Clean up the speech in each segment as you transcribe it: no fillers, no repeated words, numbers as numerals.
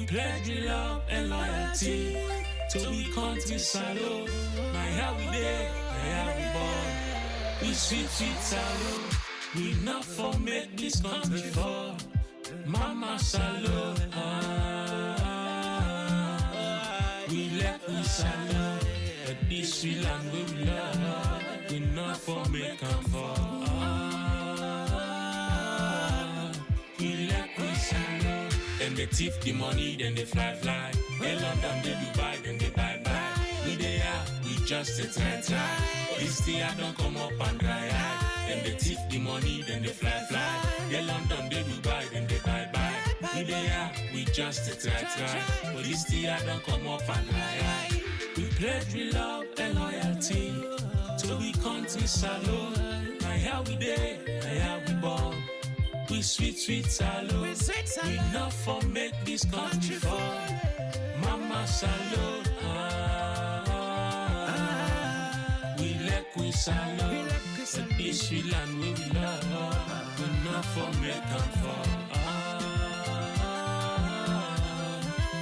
pledge love and loyalty to we country salute. My how we there, my how we born. We sweet salute. We not for make this country fall. Mama salute. We let we salute. But this we land we love. We not for make them fall. We let we salute. Then they thief the money, then they fly. They London, they Dubai, then they bye. We they are, we just a try. This year don't come up and dry eye. Then they thief the money, then they fly. They London, they Dubai, then they bye. We they are, we just a try. But this year don't come up and dry eye. We pledge we love and loyalty to we country salute. My how we day, my how we born. We sweet salute. We not for make this country fall. Mama salute. We let we salute. But this we land we love. We not for make them fall.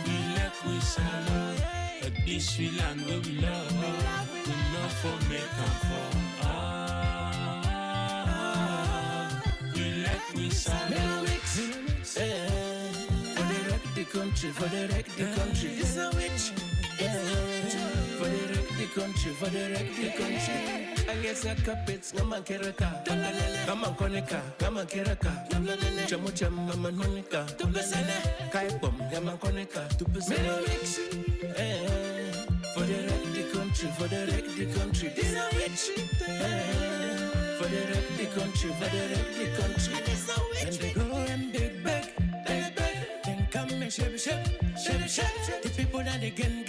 We let we salute. But this we land we love. We not for make them fall. We let we salute. For the wreck the country, it's a witch. For the wreck the country. I guess a carpets, Gaman Keraka, Gaman Konica, Gaman Keraka, Jamucham, Gaman Konica, Kai Bomb, Gaman Konica, for the wreck the country, it's a witch. For the wreck the country, it's a witch. And they go and they beg. Come and shake. The people that they gen.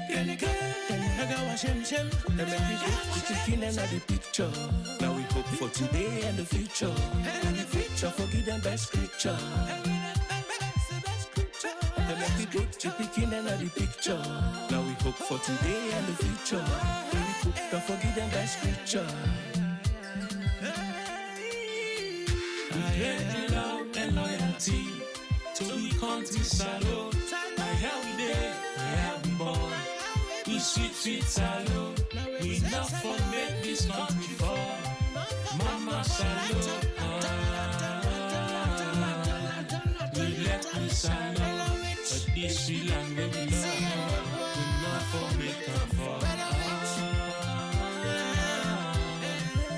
Then I go and shem. They make me get the chicken and the picture. Now we hope for today and the future. Forgive them best creature. They make me get the chicken and the picture. Now we hope for today and the future. Don't forgive them best creature. We pledge love and loyalty to we country salute. My how we day, my how we born. We sweet salute. We not for make this country fall. Mama salute. We let we salute. But this we land we love. We not for make them fall.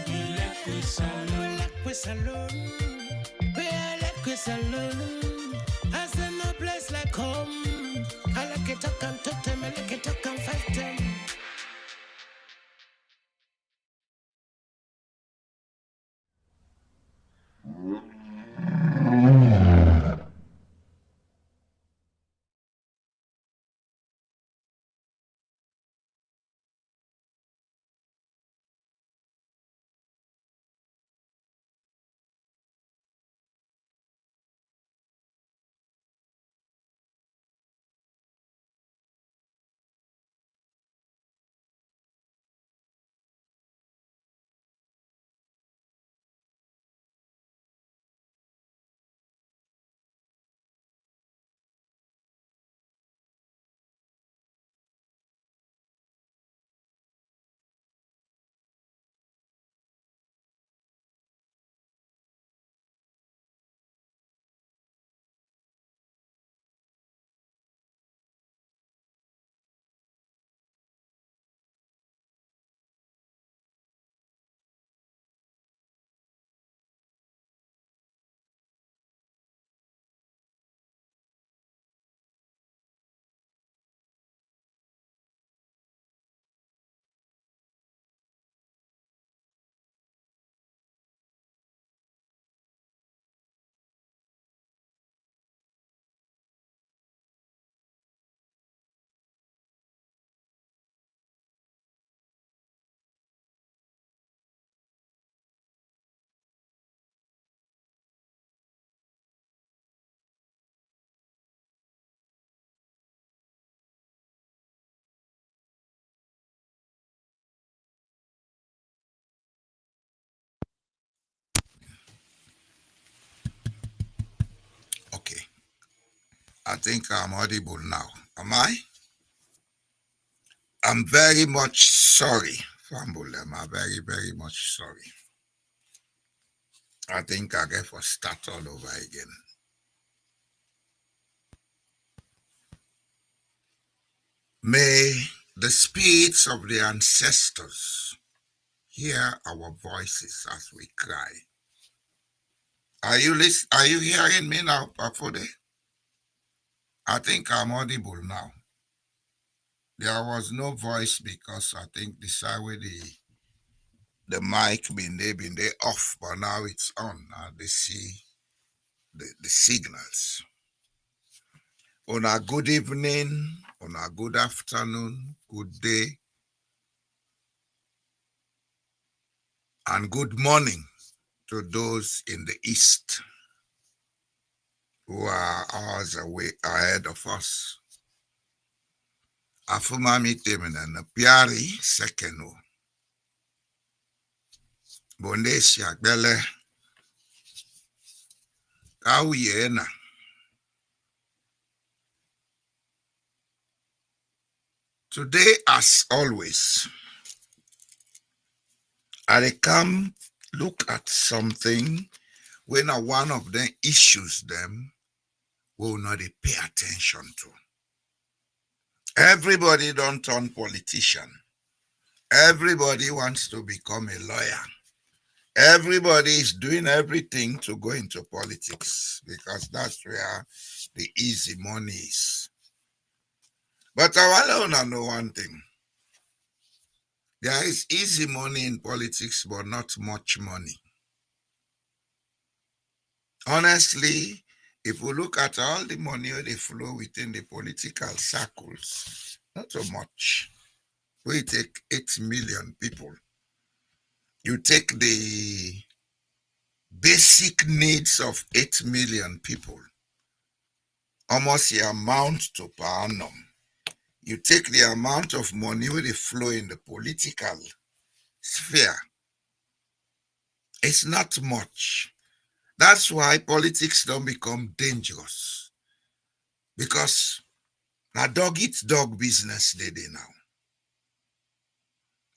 We let we salute. We let we salute. As in no place like home. I like it, I can talk them, I like it, I can fight them. I think I'm audible now. Am I? I'm very much sorry, Fambulem. I'm very, very much sorry. I think I get to start all over again. May the spirits of the ancestors hear our voices as we cry. Are you hearing me now, Pafude? I think I'm audible now. There was no voice because I think the side where the mic been they off, but now it's on. Now they see the signals. On a good evening, on a good afternoon, good day, and good morning to those in the east who are hours away ahead of us. Afumami temena na piari sekeno. Bonde siagbele. Kauyena. Today, as always, I come look at something when one of them issues them will not pay attention to. Everybody don't turn politician. Everybody wants to become a lawyer. Everybody is doing everything to go into politics because that's where the easy money is. But I want to know one thing. There is easy money in politics, but not much money. Honestly, if we look at all the money that they flow within the political circles, not so much. We take 8 million people. You take the basic needs of 8 million people, almost the amount to per annum. You take the amount of money where they flow in the political sphere. It's not much. That's why politics don't become dangerous. Because now dog eat dog business they now.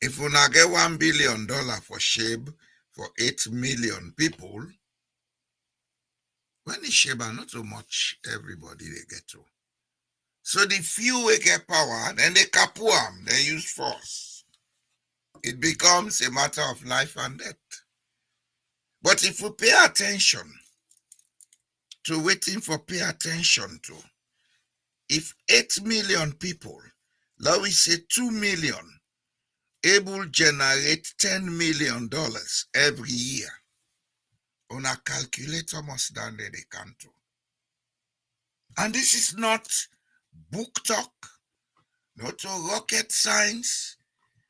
If we now get $1 billion for shape for 8 million people, when it's shape not so much everybody they get to. So the few will get power, then they kapuam, they use force. It becomes a matter of life and death. But if we pay attention to waiting for pay attention to, if 8 million people, let we say 2 million, able generate $10 million every year, on a calculator must down there they can do. And this is not book talk, not to rocket science,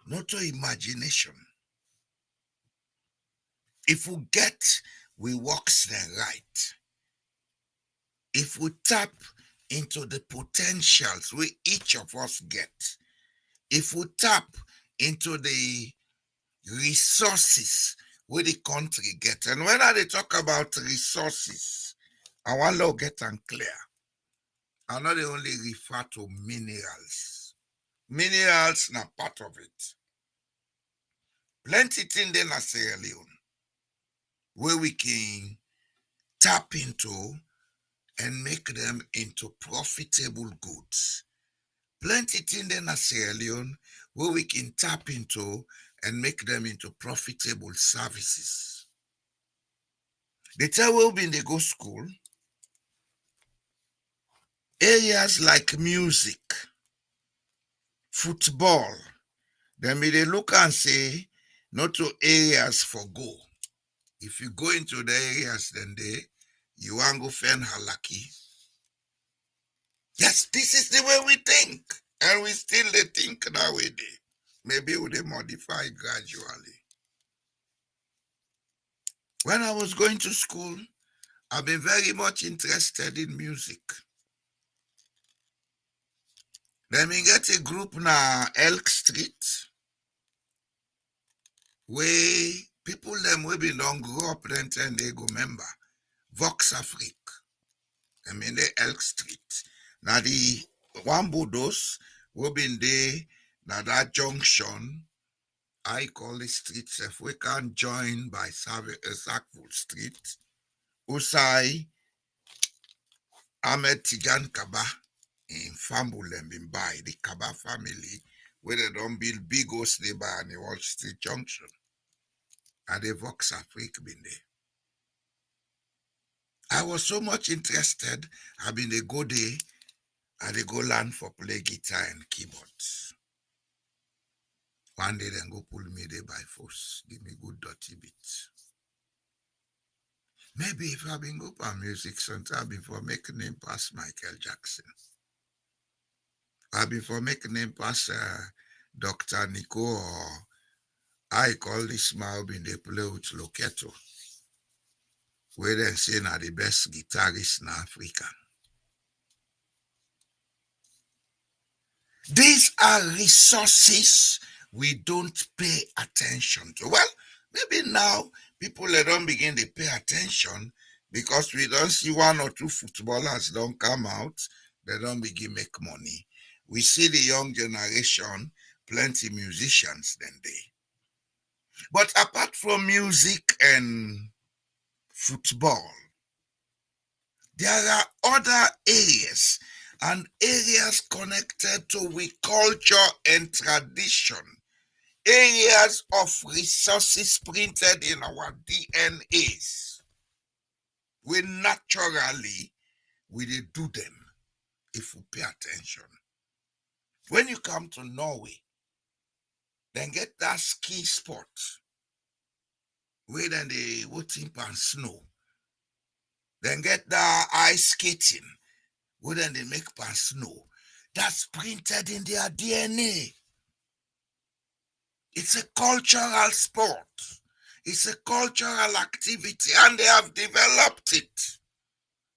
not to imagination. If we get, we works them right. If we tap into the potentials we each of us get, if we tap into the resources where the country get, and when they talk about resources, I want to get them clear. I not only refer to minerals. Minerals na part of it. Plenty things in Sierra Leone where we can tap into and make them into profitable goods. Plenty things in Sierra Leone where we can tap into and make them into profitable services. They tell when they go school, areas like music, football, then they look and say, not to areas for go. If you go into the areas, then you want go fend halaki. Yes, this is the way we think. And we still they think nowadays. Maybe we modify gradually. When I was going to school, I've been very much interested in music. Then we get a group na Elk Street where people them we belong grow up then they go member Vox Afrique. I mean the Elk Street. Now the one bulldoze we been there, now that junction, I call the street if we can join by Sackville Street. Usai Ahmed Tijan Kaba in Fambulem in by the Kaba family, where they don't build big house neighbor and the Wall Street Junction. And the Vox Africa been there. I was so much interested. I been they go there and they go learn for play guitar and keyboards. One day then go pull me there by force, give me good dirty beats. Maybe if I been go for music sometime before making name pass Michael Jackson. I before making name pass Dr. Nico or I call this smile been they play with Loketo. Where they say na the best guitarist in Africa. These are resources we don't pay attention to. Well, maybe now people they don't begin to pay attention because we don't see one or two footballers don't come out, they don't begin make money. We see the young generation, plenty musicians than they. But apart from music and football, there are other areas and areas connected to we culture and tradition, areas of resources printed in our DNAs. We naturally we do them if we pay attention. When you come to Norway, then get that ski spot where then they waiting on snow. Then get that ice skating where then they make pan snow. That's printed in their DNA. It's a cultural sport. It's a cultural activity, and they have developed it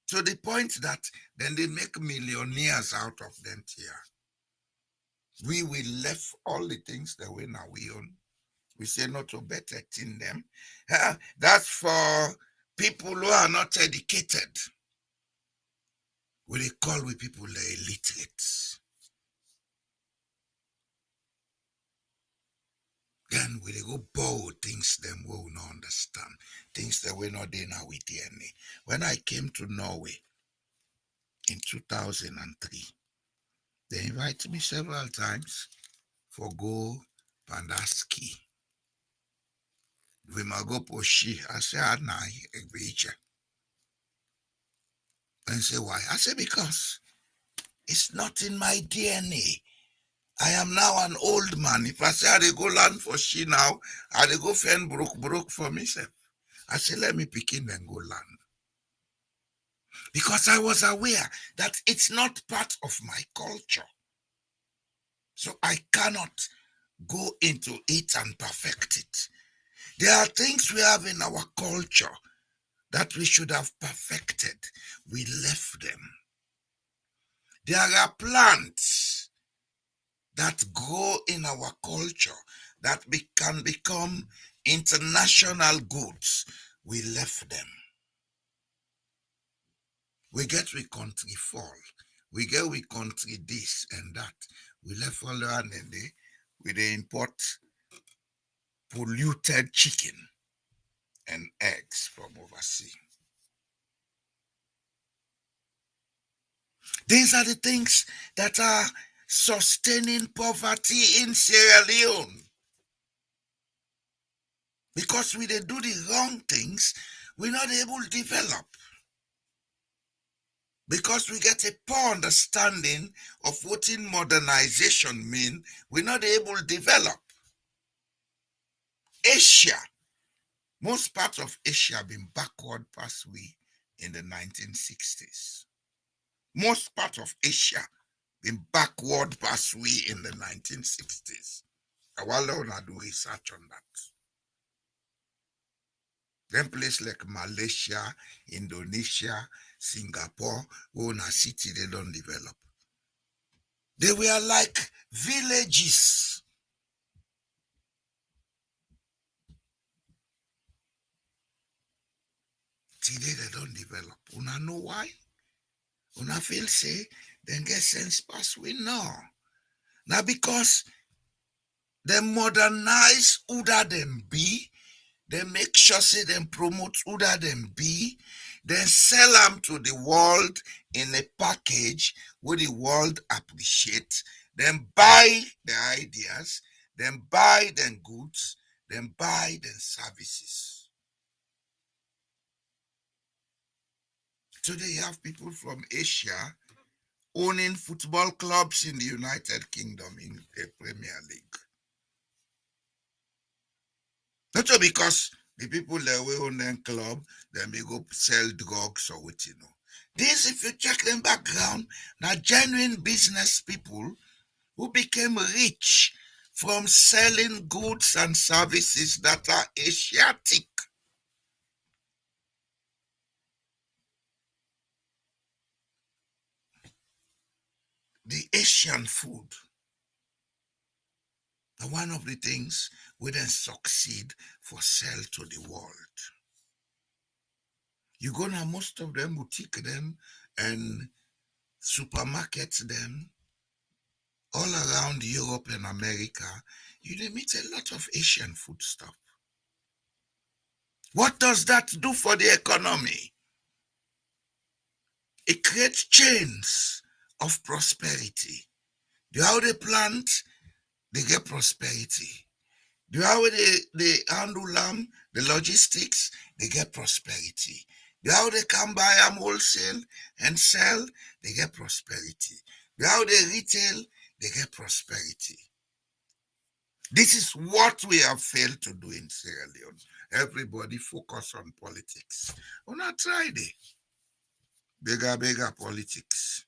to the point that then they make millionaires out of them here. We will left all the things that we now we own. We say not to better in them. That's for people who are not educated. We call we people illiterate. Then we go borrow things them we will not understand, things that we're not in our DNA. When I came to Norway in 2003, they invited me several times for go pandaski. We might go poshi. I say, and say, why? I say, because it's not in my DNA. I am now an old man. If I say I go learn for she now, I go fend broke for myself. I say, let me pick in and go learn. Because I was aware that it's not part of my culture. So I cannot go into it and perfect it. There are things we have in our culture that we should have perfected. We left them. There are plants that grow in our culture that can become international goods. We left them. We get we country fall. We get we country this and that. We left all around and they import polluted chicken and eggs from overseas. These are the things that are sustaining poverty in Sierra Leone. Because we do the wrong things, we're not able to develop. Because we get a poor understanding of what in modernization mean, we're not able to develop. Asia, most parts of Asia have been backward past we in the 1960s. Most part of Asia been backward past we in the 1960s. I want to do research on that. Then places like Malaysia, Indonesia, Singapore, who in a city they don't develop. They were like villages. Today they don't develop. You know why? Una feel say, then get sense pass we know. Now because they modernize who that them be, they make sure say them promote who that them be, then sell them to the world in a package where the world appreciate, then buy their ideas, then buy them goods, then buy them services. Today you have people from Asia owning football clubs in the United Kingdom in the Premier League. Not just because the people that we own them club, then we go sell drugs or what you know. This, if you check them background, now genuine business people who became rich from selling goods and services that are Asiatic. The Asian food are one of the things we then succeed for sell to the world. You go now, most of them boutique them and supermarkets them all around Europe and America. You dey meet a lot of Asian food stuff. What does that do for the economy? It creates chains of prosperity. The how they plant, they get prosperity. The how they handle them, the logistics, they get prosperity. The how they can buy them wholesale and sell, they get prosperity. The how they retail, they get prosperity. This is what we have failed to do in Sierra Leone. Everybody focus on politics. On a try it. Bigger politics.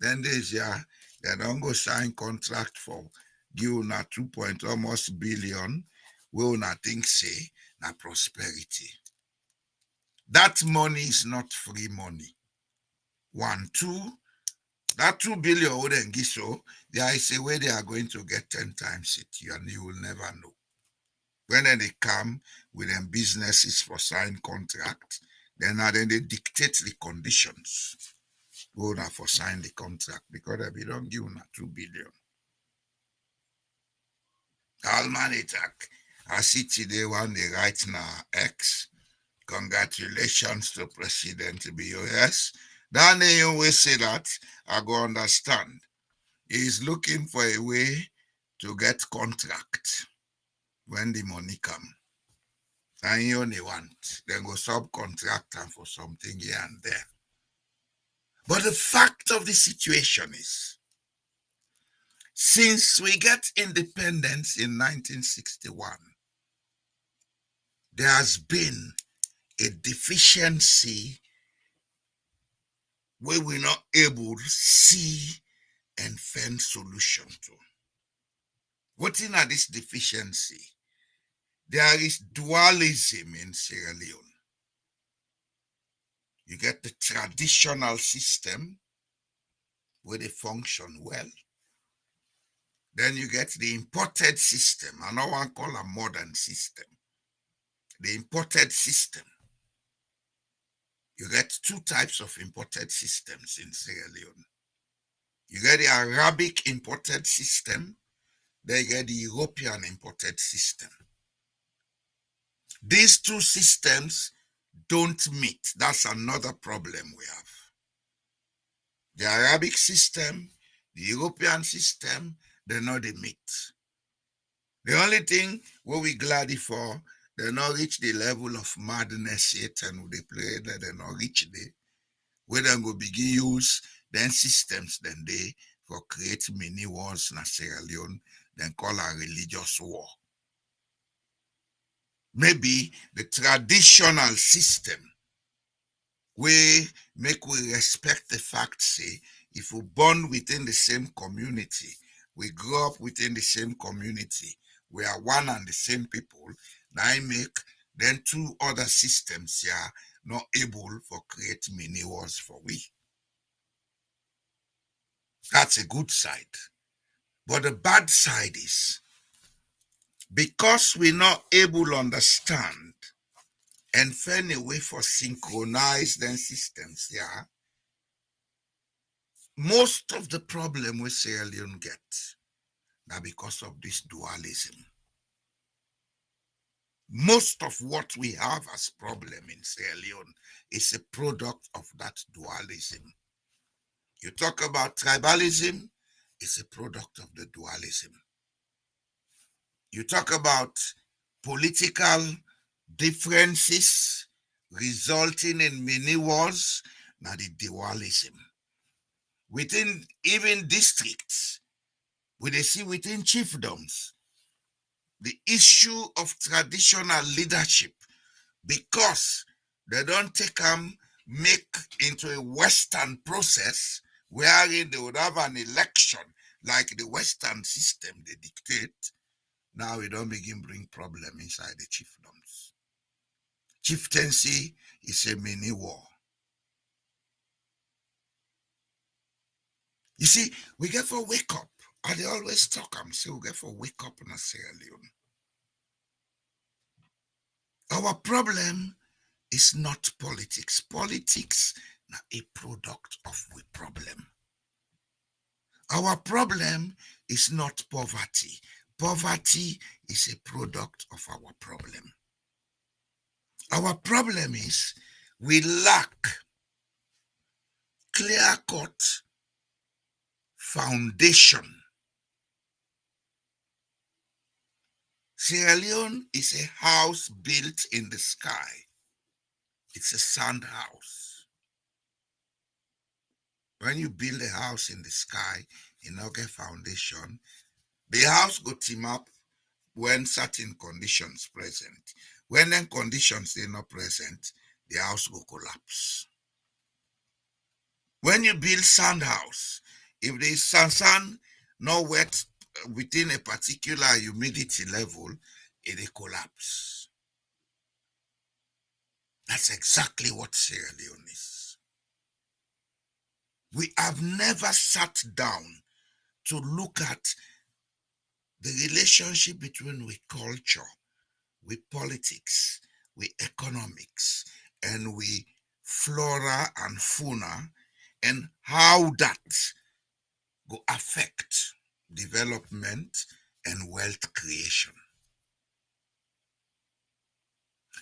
Then there's they don't go sign contract for give una 2 point almost billion. We una think say na prosperity. That money is not free money. 1, 2, that 2 billion wouldn't give so. There is a way they are going to get 10 times it, and you will never know. When they come with them businesses for sign contract, then they dictate the conditions. Go now for sign the contract because they don't give una 2 billion. Almanitak, I see today one they write now X. Congratulations to President BOS. Then they always say that, I go understand. He's looking for a way to get contract when the money come. And you only want, then go subcontract and for something here and there. But the fact of the situation is, since we get independence in 1961, there has been a deficiency where we're not able to see and find solution to. What in this deficiency? There is dualism in Sierra Leone. You get the traditional system where they function well. Then you get the imported system, and no one call a modern system. The imported system. You get 2 types of imported systems in Sierra Leone. You get the Arabic imported system, then you get the European imported system. These 2 systems don't meet. That's another problem we have. The Arabic system, the European system, they're not the meet. The only thing what we glad for, they not reach the level of madness yet, and they play that they not reach there. Where they go begin use then systems then they for create mini wars in Sierra Leone, then call a religious war. Maybe the traditional system we make we respect the fact, say, if we born within the same community, we grow up within the same community, we are one and the same people, now I make then 2 other systems here not able for create mini wars for we. That's a good side. But the bad side is, because we're not able to understand and find a way for synchronize them systems, yeah, most of the problem we Sierra Leone get now because of this dualism. Most of what we have as problem in Sierra Leone is a product of that dualism. You talk about tribalism, it's a product of the dualism. You talk about political differences resulting in many wars, now the dualism. Within even districts, we see within chiefdoms, the issue of traditional leadership, because they don't take them, make into a Western process wherein they would have an election like the Western system they dictate. Now we don't begin bring problem inside the chiefdoms. Chieftaincy is a mini war. You see, we get for wake up. I they always talk, I'm say we get for wake up in Sierra Leone. Our problem is not politics. Politics is a product of we problem. Our problem is not poverty. Poverty is a product of our problem. Our problem is we lack clear-cut foundation. Sierra Leone is a house built in the sky. It's a sand house. When you build a house in the sky, you not get foundation, the house go team up when certain conditions present. When then conditions are not present, the house will collapse. When you build sand house, if there is sand not wet within a particular humidity level, it will collapse. That's exactly what Sierra Leone is. We have never sat down to look at the relationship between we culture, with politics, with economics, and with flora and fauna, and how that go affect development and wealth creation.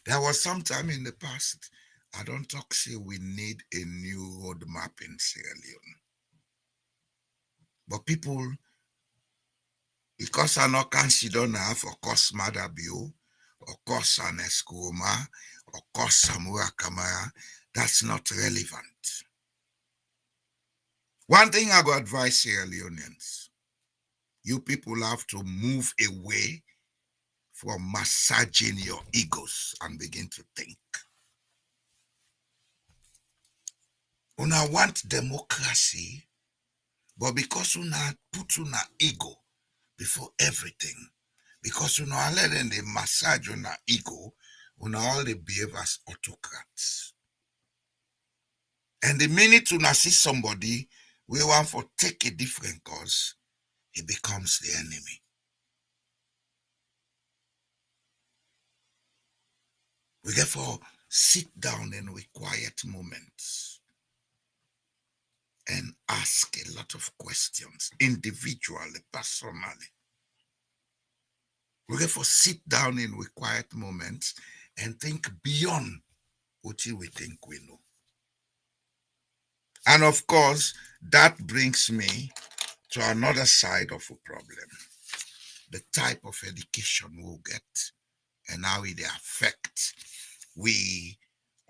There was some time in the past, I don't talk say we need a new roadmap in Sierra Leone. But people, because I not consider now for course Madabio, or course an Escoma, or course Samura Kamara, that's not relevant. One thing I go advise Sierra Leoneans, you people have to move away from massaging your egos and begin to think. Una want democracy, but because una put una ego before everything, because una let them they massage una ego, una all they behave as autocrats. And the minute una see somebody we want for take a different cause, he becomes the enemy. We therefore sit down in with quiet moments and ask a lot of questions, individually, personally. We therefore sit down in with quiet moments and think beyond what we think we know. And of course, that brings me to another side of a problem. The type of education we'll get and how it affect we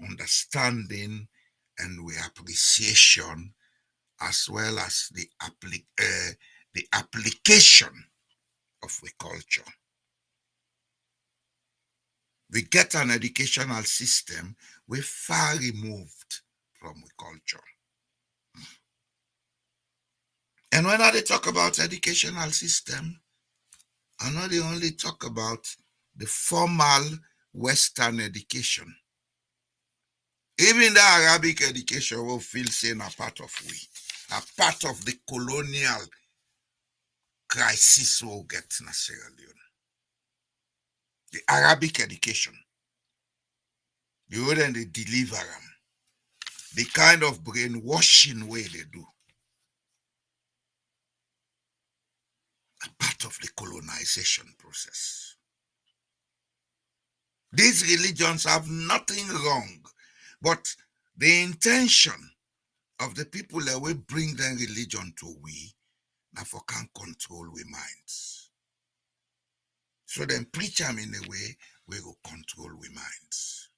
understanding and we appreciation, as well as the application of the culture. We get an educational system we're far removed from the culture. And when I talk about educational system, I know they only talk about the formal Western education. Even the Arabic education will feel saying a part of we, a part of the colonial crisis we'll get in Sierra Leone. The Arabic education, the way they deliver them, the kind of brainwashing way they do. of the colonization process. These religions have nothing wrong, but the intention of the people that will bring them religion to we, now for can control we minds. So then preach them in a way we will control we minds.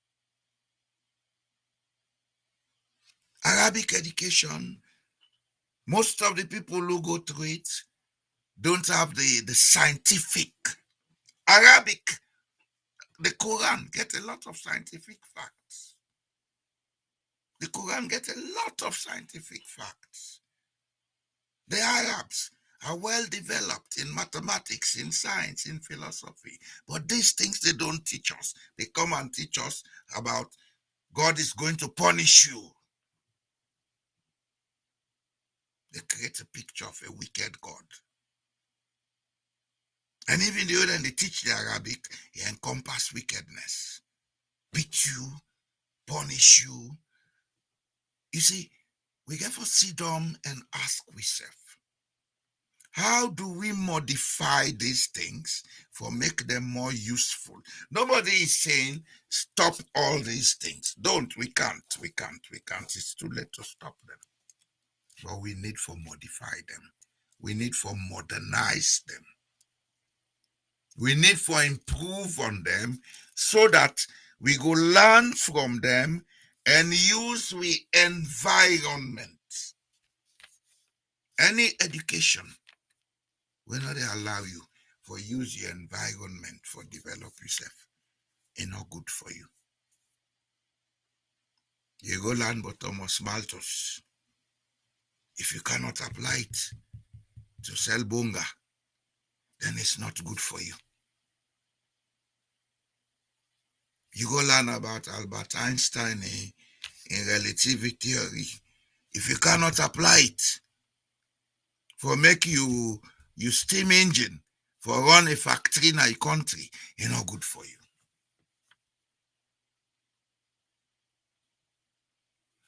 Arabic education, most of the people who go through it don't have the scientific. Arabic, the Quran get a lot of scientific facts. The Quran get a lot of scientific facts. The Arabs are well developed in mathematics, in science, in philosophy. But these things they don't teach us. They come and teach us about God is going to punish you. They create a picture of a wicked God. And even though then they teach the Arabic, it encompasses wickedness. Beat you, punish you. You see, we get to sit down and ask ourselves, how do we modify these things for make them more useful? Nobody is saying stop all these things. Don't, we can't. It's too late to stop them. But we need to modify them. We need to modernize them. We need to improve on them so that we go learn from them and use the environment. Any education will not allow you for use your environment for develop yourself. It's not good for you. You go learn Thomas Malthus. If you cannot apply it to sell bonga, then it's not good for you. You go learn about Albert Einstein in relativity theory. If you cannot apply it for make you steam engine for run a factory in a country, it's not good for you.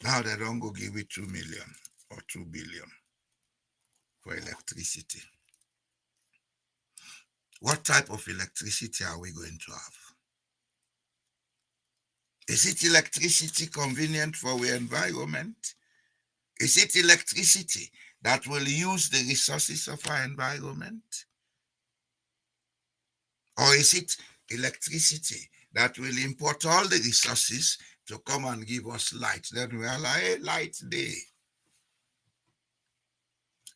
Now they don't go give it 2 million or 2 billion for electricity. What type of electricity are we going to have? Is it electricity convenient for our environment? Is it electricity that will use the resources of our environment? Or is it electricity that will import all the resources to come and give us light? Then we are like, hey, light day.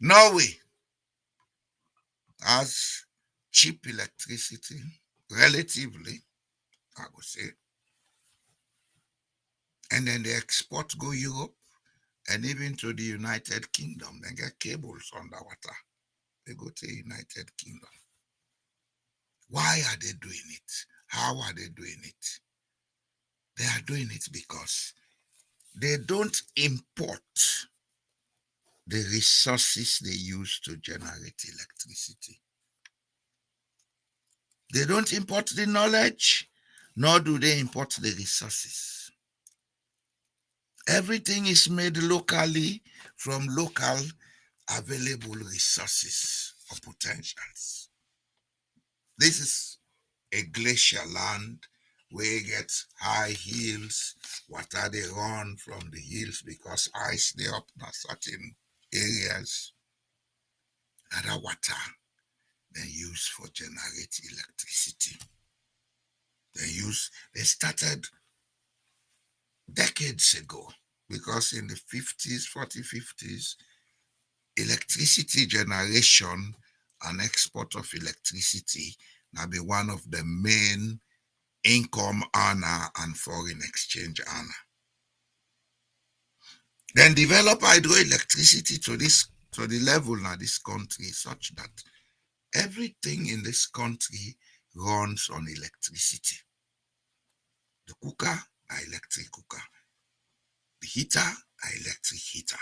Norway has cheap electricity, relatively, I would say. And then they export go Europe and even to the United Kingdom. They get cables underwater. They go to the United Kingdom. Why are they doing it? How are they doing it? They are doing it because they don't import the resources they use to generate electricity. They don't import the knowledge, nor do they import the resources. Everything is made locally from local available resources or potentials. This is a glacial land where you get high hills, water they run from the hills because ice they up in certain areas. Other water they use for generate electricity. They started decades ago because in the 50s, 50s, electricity generation and export of electricity now be one of the main income earner and foreign exchange earner. Then develop hydroelectricity to the level now this country such that everything in this country runs on electricity. The cooker, electric cooker. The heater, electric heater.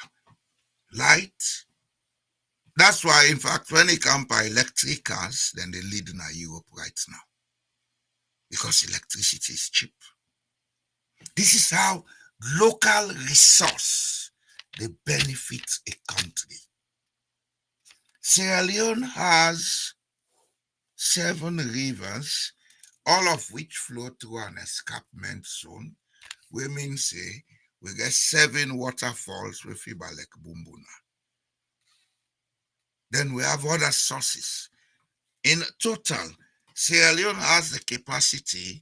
Light. That's why, in fact, when it comes to electric cars, then they lead in Europe right now. Because electricity is cheap. This is how local resource they benefit a country. Sierra Leone has 7 rivers, all of which flow through an escarpment zone. We mean say we get 7 waterfalls with Ibalek Bumbuna. Then we have other sources. In total, Sierra Leone has the capacity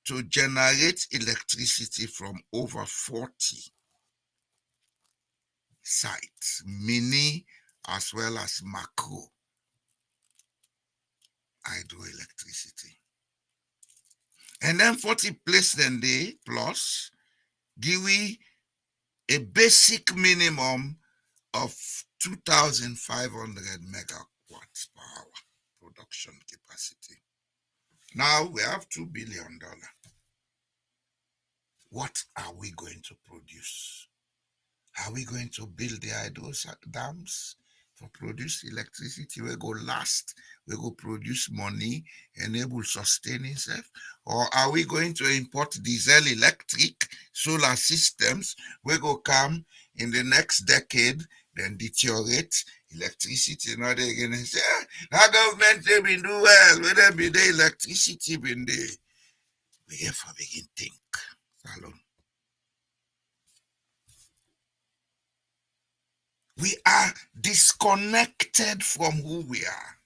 to generate electricity from over 40 sites, mini as well as macro hydroelectricity. And then 40 place then they plus give we a basic minimum of 2,500 megawatts per hour production capacity. Now we have $2 billion. What are we going to produce? Are we going to build the hydro dams for produce electricity? We go last, we go produce money, enable sustaining self, or are we going to import diesel electric solar systems? We go come in the next decade, then deteriorate electricity. Now they again say, that government they been do well, whether be the electricity been there. We have to begin think. Salon. We are disconnected from who we are.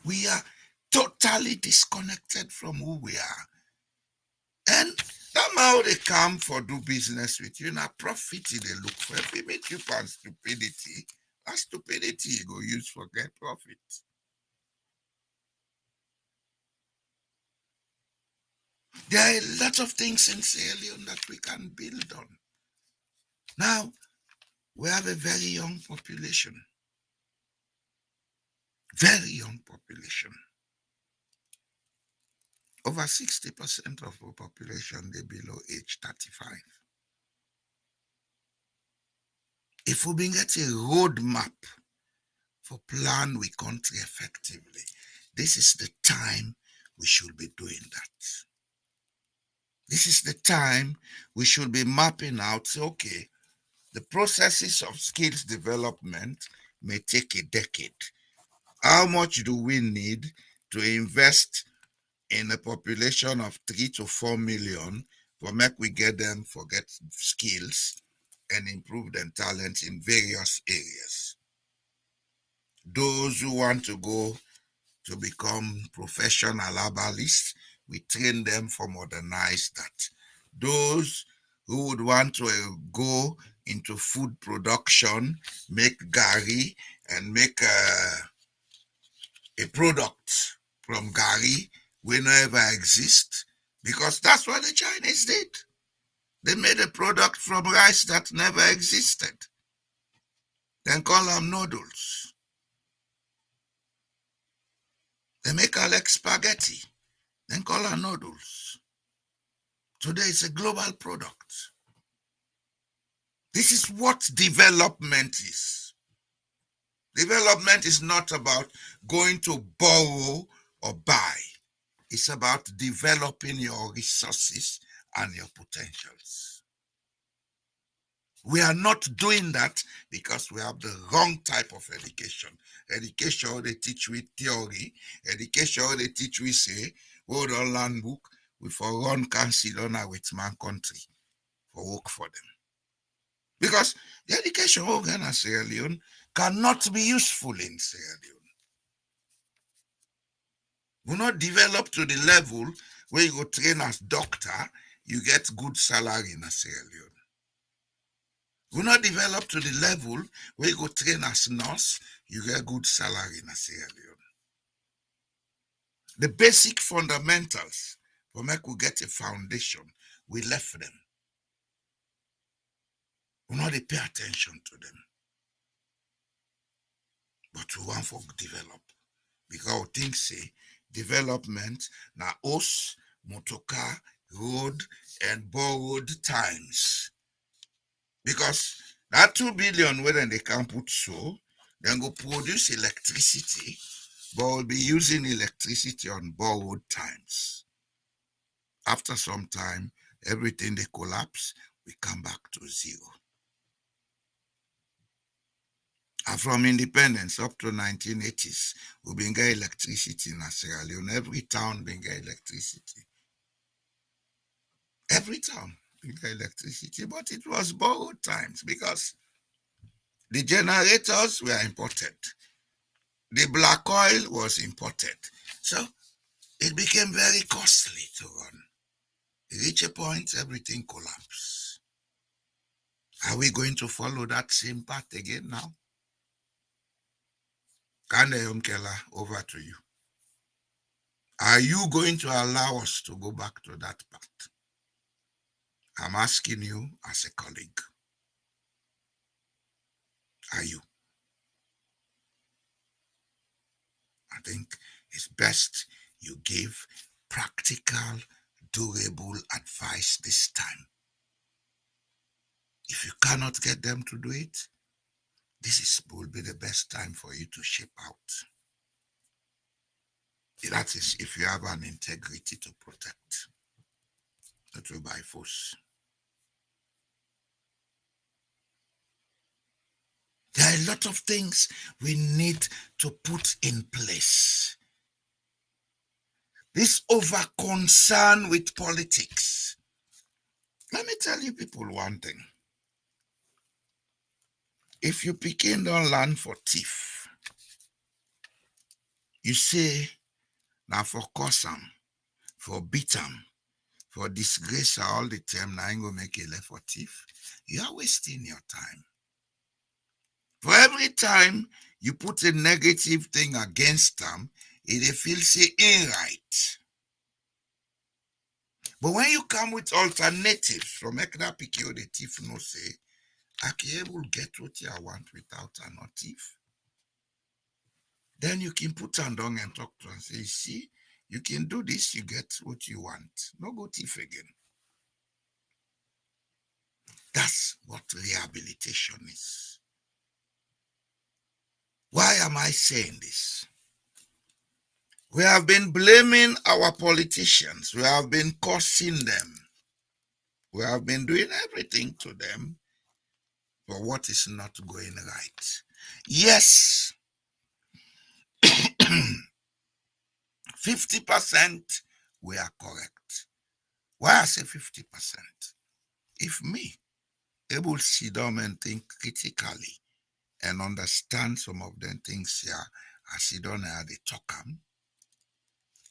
We are totally disconnected from who we are. And somehow they come for do business with you. Now profit they look for. If they make you find stupidity, that stupidity you go use for get profit. There are a lot of things in Sierra Leone that we can build on. Now, we have a very young population. Very young population. Over 60% of our population, they below age 35. If we bring get a roadmap for plan we country effectively, this is the time we should be doing that. This is the time we should be mapping out, say, okay, the processes of skills development may take a decade. How much do we need to invest in a population of 3 to 4 million for make we get them for get skills and improve their talents in various areas? Those who want to go to become professional herbalists, we train them for modernize that. Those who would want to go into food production, make gari and make a product from gari will never exist, because that's what the Chinese did. They made a product from rice that never existed. Then call them noodles. They make like spaghetti. Then call them noodles. Today it's a global product. This is what development is. Development is not about going to borrow or buy. It's about developing your resources and your potentials. We are not doing that because we have the wrong type of education. Education, they teach we theory. Education, they teach we say, hold on land book, we for run council on with man country for work for them. Because the education organ in Sierra Leone cannot be useful in Sierra Leone. Will not develop to the level where you go train as doctor, you get good salary in Sierra Leone. Will not develop to the level where you go train as nurse, you get good salary in Sierra Leone. The basic fundamentals for make we get a foundation, we left them. We not pay attention to them. But we want to develop. Because things say development na us, motorcar, road, and borrowed times. Because that 2 billion where they can put so, then go produce electricity, but we'll be using electricity on borrowed times. After some time, everything they collapse, we come back to zero. And from independence up to 1980s, we've been getting electricity in Sierra Leone. Every town been getting electricity. Every town been getting electricity, but it was borrowed times because the generators were imported. The black oil was imported. So it became very costly to run. It reached a point, everything collapsed. Are we going to follow that same path again now? Kande Keller, over to you. Are you going to allow us to go back to that path? I'm asking you as a colleague. Are you? I think it's best you give practical, durable advice this time. If you cannot get them to do it, will be the best time for you to shape out. That is if you have an integrity to protect, not to by force. There are a lot of things we need to put in place. This over concern with politics. Let me tell you people one thing. If you begin don't learn for thief, you say, now for curse am, for beat am, for disgrace all the time, now I go make a left for thief. You are wasting your time. For every time you put a negative thing against them, it feels say ain't right. But when you come with alternatives from Ekda Pikio, the thief no say, I can able get what you want without an thief. Then you can put on down and talk to and say, see, you can do this, you get what you want. No go thief again. That's what rehabilitation is. Why am I saying this? We have been blaming our politicians. We have been cursing them. We have been doing everything to them for what is not going right. Yes, 50% we are correct. Why I say 50%? If me able to sit down and think critically and understand some of them things here, I sit down and they talk them,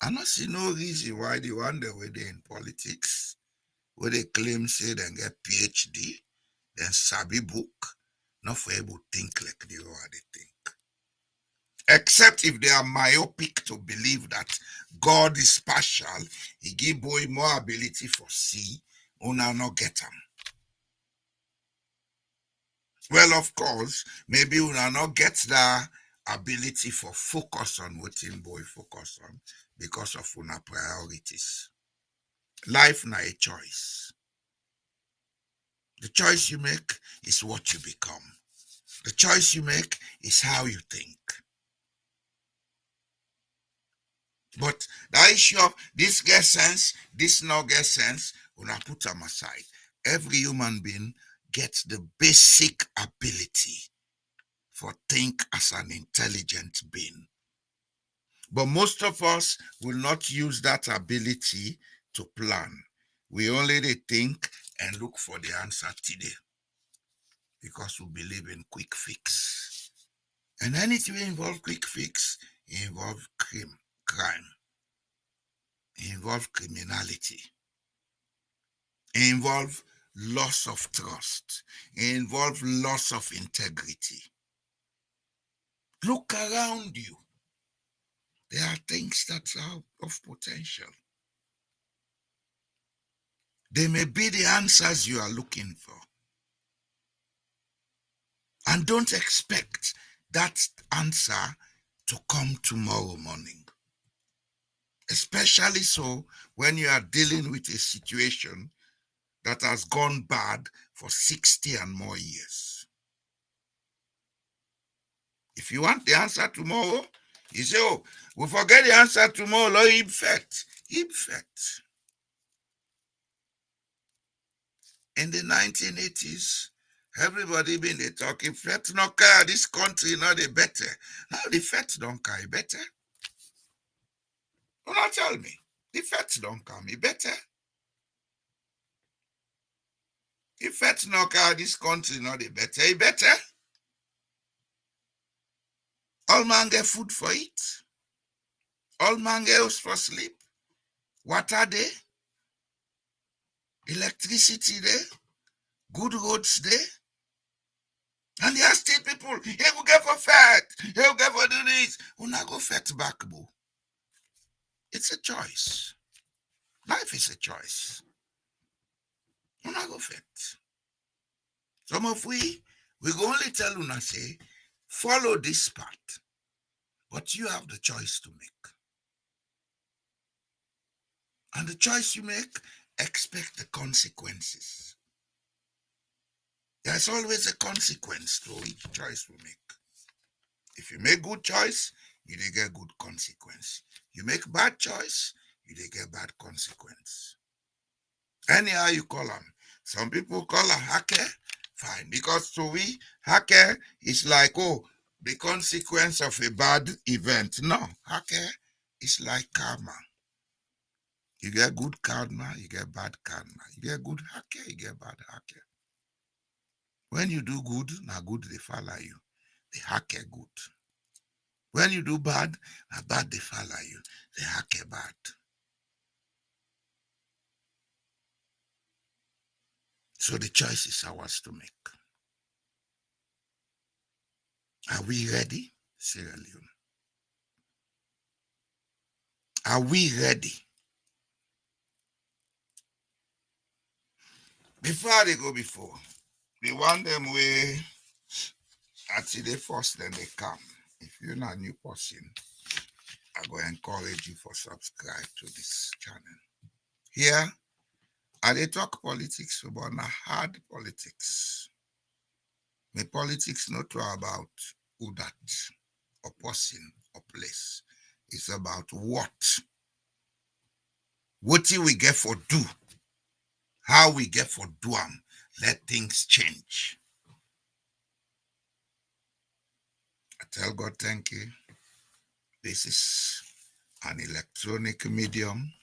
I not see no reason why the one the way they in politics, where they claim say they get PhD, then sabi book, not for able to think like the way they think. Except if they are myopic to believe that God is partial, he give boy more ability for see, una not get them. Well, of course, maybe una not get the ability for focus on what in boy focus on because of una priorities. Life na a choice. The choice you make is what you become. The choice you make is how you think. But the issue of this gets sense, this not get sense, una put them aside. Every human being gets the basic ability for think as an intelligent being. But most of us will not use that ability to plan. We only think and look for the answer today because we believe in quick fix. And anything involve quick fix, it involve crime. It involve criminality. It involve loss of trust. It involve loss of integrity. Look around you. There are things that are of potential. They may be the answers you are looking for. And don't expect that answer to come tomorrow morning. Especially so when you are dealing with a situation that has gone bad for 60 and more years. If you want the answer tomorrow, you say, oh, we forget the answer tomorrow, Lord, effect. In the 1980s, Everybody been they talk, if fet no car, this country not the better. Now the fet don't carry better. Do not tell me. The fet don't come me better. If fet no car, this country not the better, it better. All man get food for it. All man get house for sleep. Water there, electricity there, good roads there. And there are still people, hey, we get for fat, hey, we get for do this. We not go fat back, boo. It's a choice. Life is a choice. We not go fat. Some of we go only tell you not say, follow this path. But you have the choice to make. And the choice you make, expect the consequences. There's always a consequence to each choice we make. If you make good choice, you dey get good consequence. You make bad choice, you dey get bad consequence. Anyhow you call them. Some people call a hacker, fine. Because to we, hacker is like, oh, the consequence of a bad event. No, hacker is like karma. You get good karma, you get bad karma. You get good hacker, you get bad hacker. When you do good, now good they follow you. The hacker good. When you do bad, now bad they follow you. The hacker bad. So the choice is ours to make. Are we ready, Sierra Leone? Are we ready? Before they go before, they want them way until they first, then they come. If you're not a new person, I go encourage you for subscribe to this channel. Here, I they talk politics, but not hard politics. My politics not about who that, or person, or place. It's about what. What we get for do. How we get for do them. Let things change. I tell God thank you. This is an electronic medium.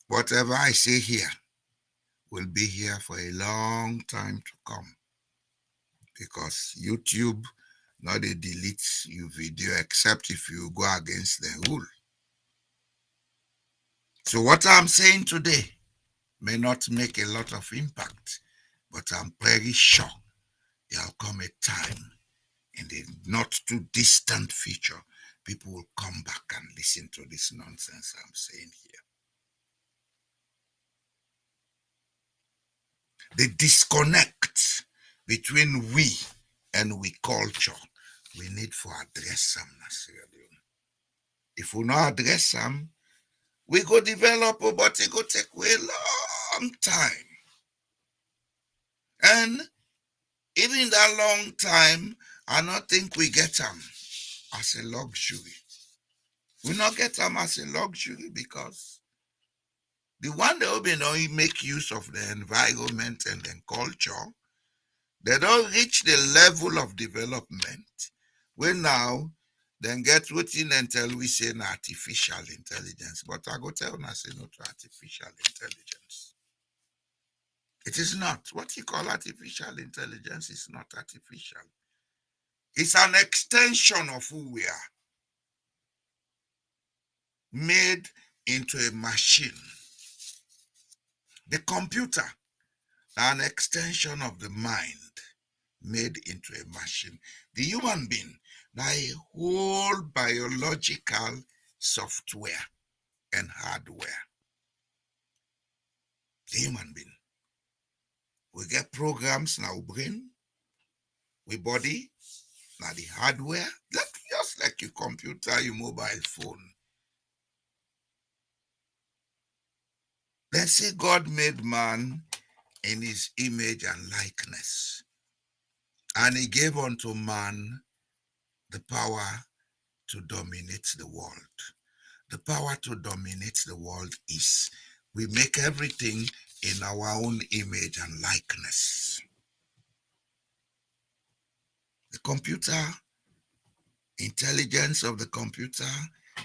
Whatever I say here will be here for a long time to come. Because YouTube not they delete your video except if you go against the rule. So what I'm saying today may not make a lot of impact, but I'm very sure there'll come a time in the not too distant future, people will come back and listen to this nonsense I'm saying here. The disconnect between we and we culture, we need to address them. If we not address them, we go develop, but it go take a long time. And even that long time, I don't think we get them as a luxury. We not get them as a luxury because the one that will be now make use of the environment and the culture, they don't reach the level of development where now then get within and tell we say artificial intelligence. But I go tell I say not artificial intelligence. It is not. What you call artificial intelligence is not artificial. It's an extension of who we are, made into a machine. The computer, an extension of the mind, made into a machine. The human being, now a whole biological software and hardware. The human being. We get programs now, brain, we body, now the hardware, just like your computer, your mobile phone. Let's say God made man in his image and likeness. And he gave unto man the power to dominate the world. The power to dominate the world is we make everything in our own image and likeness. The computer, intelligence of the computer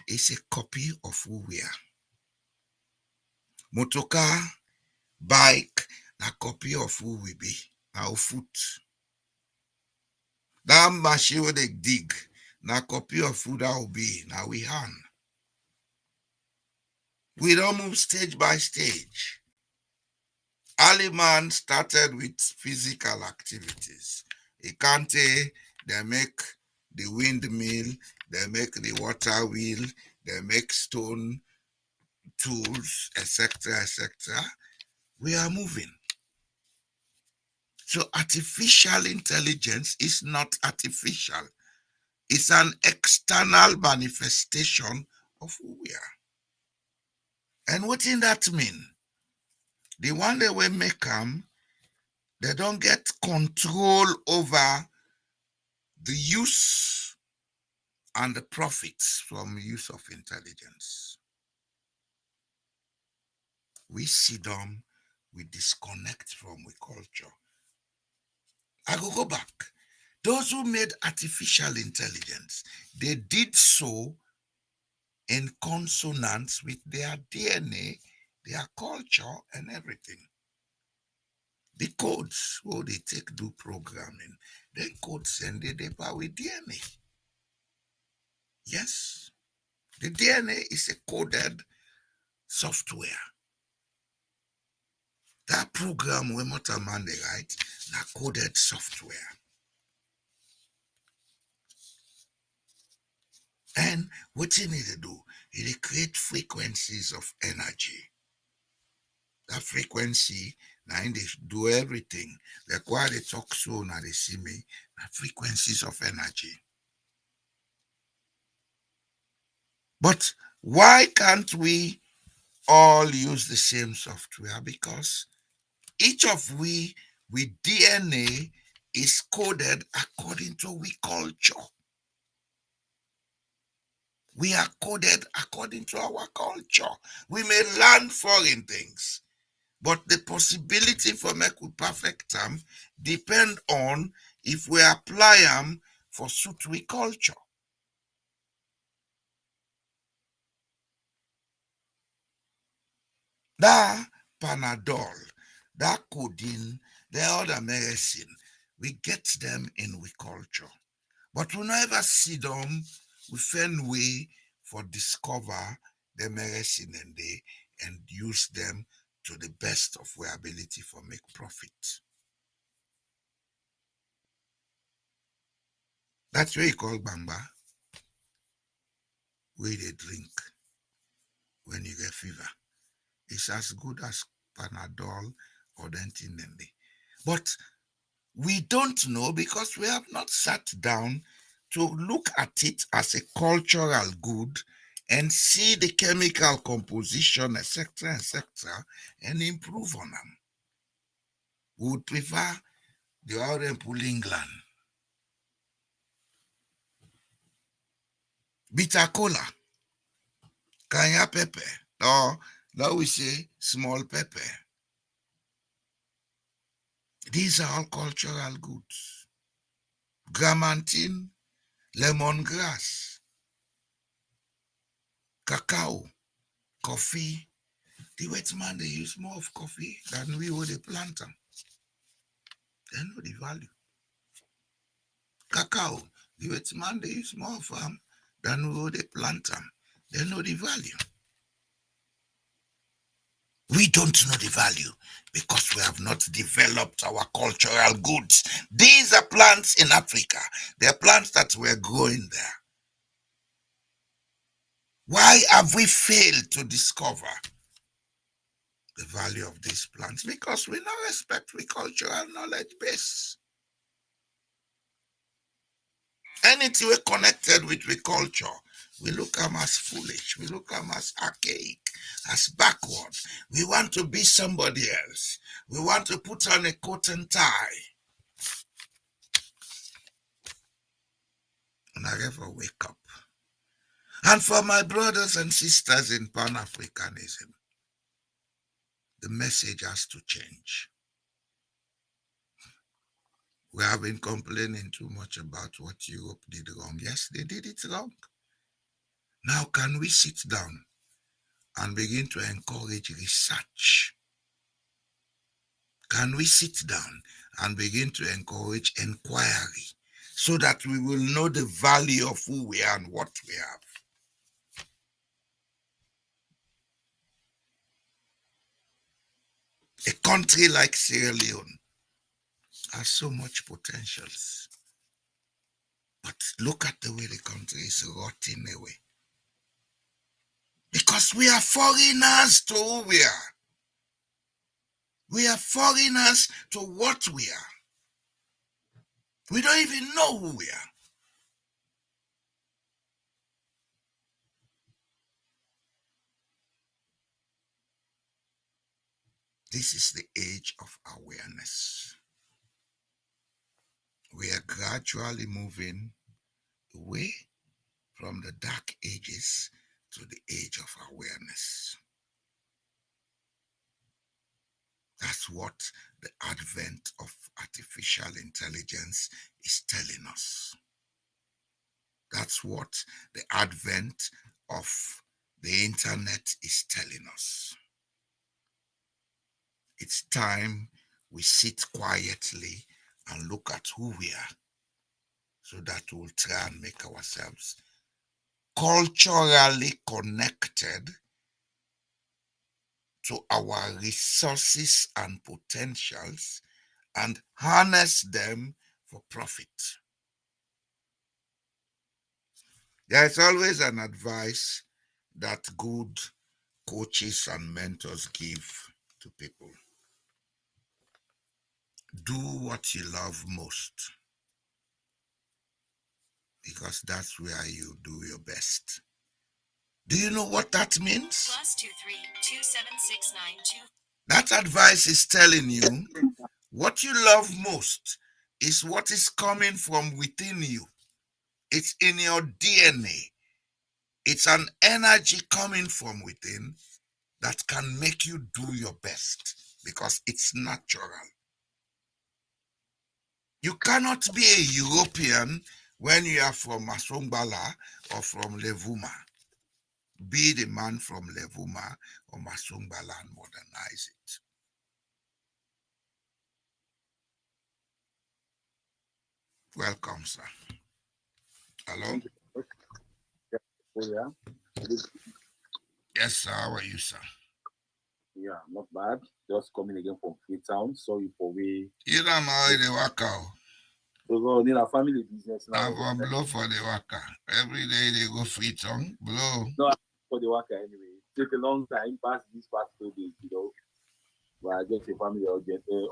is a copy of who we are. Motorcar, bike, a copy of who we be. Our foot. That machine where they dig, na copy of who that will be. Now we hand. We don't move stage by stage. Early man started with physical activities. Ikante, they make the windmill, they make the water wheel, they make stone tools, etc., etc. We are moving. So artificial intelligence is not artificial. It's an external manifestation of who we are. And what does that mean? The one that we make them, they don't get control over the use and the profits from use of intelligence. We sit down, we disconnect from the culture. I go back. Those who made artificial intelligence, they did so in consonance with their DNA, their culture, and everything. The codes, what they take do programming, then codes send the data with DNA. Yes, the DNA is a coded software. That program we Motorman they write, na coded software. And what you need to do, it create frequencies of energy. That frequency, now they do everything. Like why they talk so now they see me, na frequencies of energy. But why can't we all use the same software? Because each of we with DNA is coded according to we culture. We are coded according to our culture. We may learn foreign things, but the possibility for make we perfect them depend on if we apply them for suit we culture. That Panadol, that codeine, the other medicine, we get them in we culture. But we never see them, we find way for discover the medicine and use them to the best of our ability for make profit. That's what you call bamba, where they drink when you get fever. It's as good as Panadol or anything. But we don't know because we have not sat down to look at it as a cultural good and see the chemical composition, etc., and improve on them. We would prefer the Orange England. Bitter cola, cayenne pepper, or now we say small pepper. These are all cultural goods. Gramantine, lemongrass, cacao, coffee. The white man, they use more of coffee than we would plant them. They know the value. Cacao, the white man, they use more of them than we would plant them. They know the value. We don't know the value because we have not developed our cultural goods. These are plants in Africa. They are plants that were growing there. Why have we failed to discover the value of these plants? Because we don't respect the cultural knowledge base. Anything we connected with the culture, we look at them as foolish. We look at them as archaic, as backward. We want to be somebody else. We want to put on a coat and tie. And I ever wake up. And for my brothers and sisters in Pan-Africanism, the message has to change. We have been complaining too much about what Europe did wrong. Yes, they did it wrong. Now, can we sit down and begin to encourage research? Can we sit down and begin to encourage inquiry so that we will know the value of who we are and what we have? A country like Sierra Leone has so much potentials. But look at the way the country is rotting away. Because we are foreigners to who we are. We are foreigners to what we are. We don't even know who we are. This is the age of awareness. We are gradually moving away from the dark ages to the age of awareness. That's what the advent of artificial intelligence is telling us. That's what the advent of the internet is telling us. It's time we sit quietly and look at who we are so that we'll try and make ourselves culturally connected to our resources and potentials and harness them for profit. There's always an advice that good coaches and mentors give to people. Do what you love most, because that's where you do your best. Do you know what that means? +23 2769 That advice is telling you what you love most is what is coming from within you. It's in your DNA. It's an energy coming from within that can make you do your best because it's natural. You cannot be a European when you are from Masongbala or from Levuma. Be the man from Levuma or Masongbala and modernize it. Welcome, sir. Hello? Yeah. Yes, sir. How are you, sir? Yeah, not bad. Just coming again from Freetown. Sorry for we. You don't know the waka. So go need a family business now. I for blow for the waka. Every day they go Freetown, blow. No, for the worker anyway. Take a long time past this past 2 days, you know. But I get a family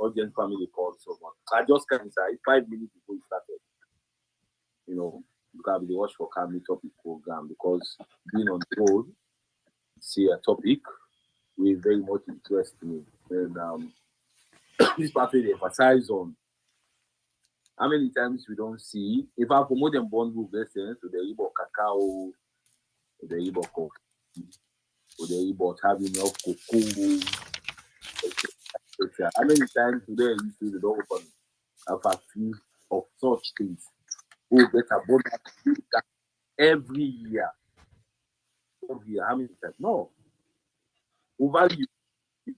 urgent family call. So I just came inside 5 minutes before it started. You know, because we watch for family topic program because being on the road, see a topic will very much interest me. And this part they emphasize on how many times we don't see if I promote them bond lessons to the Igbo cacao, the Igbo coffee, or the Igbo having enough cocoa, etc. How many times today you see the door open a factory of such things? Oh, better bond every year. Every year, how many times? No. Over the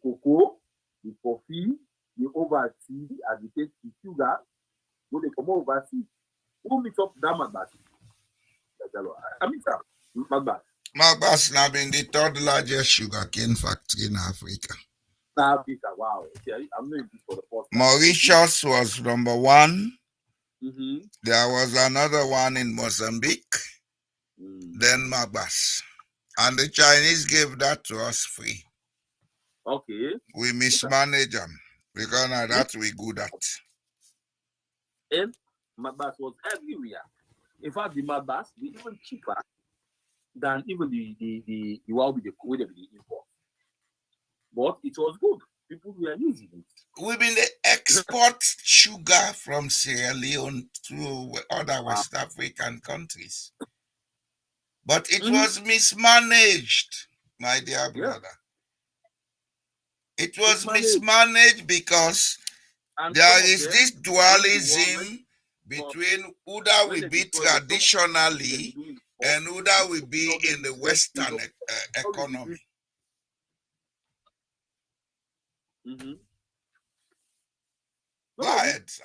cocoa, the coffee, the overseas, and the take the sugar, go they come overseas. Who mix up that Magbas? I mean, Magbas. Magbas now been the third largest sugarcane factory in Africa. Africa, wow. Okay, I'm not this for the first time. Mauritius was number one. Mm-hmm. There was another one in Mozambique. Then Magbas. And the Chinese gave that to us free. Okay. We mismanage them because now that we good at. And Magbas was everywhere. In fact, the Magbas were even cheaper than even the what with the import. But it was good. People were using it. We've been export sugar from Sierra Leone to other West African countries. But it was mismanaged, my dear brother. It was mismanaged because And there is this dualism between Uda when will they be destroy them, traditionally and Uda will be in the Western economy. economy. Go ahead, sir.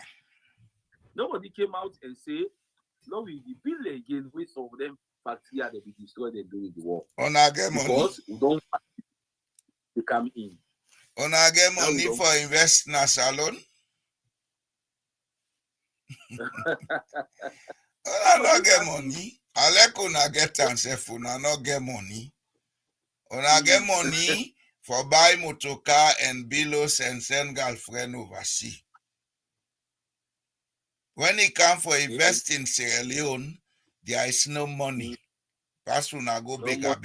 Nobody came out and say, no, we build again with some of them factory that we destroyed them during the war. Because we don't they come in. Una get money for invest na salon? Una not get money. Alek una get and say una not get money. Una get money for buy motor car and bills and send girlfriend overseas. When it come for invest in Sierra Leone, there is no money. Pass una go bigger.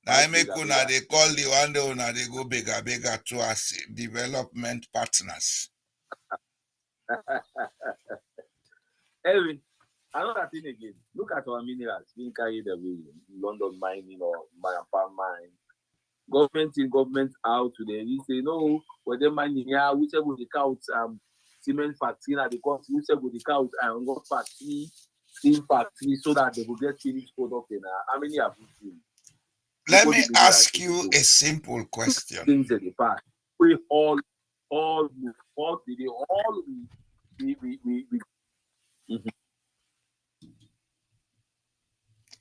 Now I make una they call the one day una they go bigger to us development partners. Anyway, another thing again. Look at our minerals being carried away in London mining or Mayapa mine. Government out today. We say no, when they mining here, we say we count cement factory at the country, we say we count iron ore factory, steel factory, so that they will get finished product in how many have you seen? Let me ask you a simple question. Things in the past. We all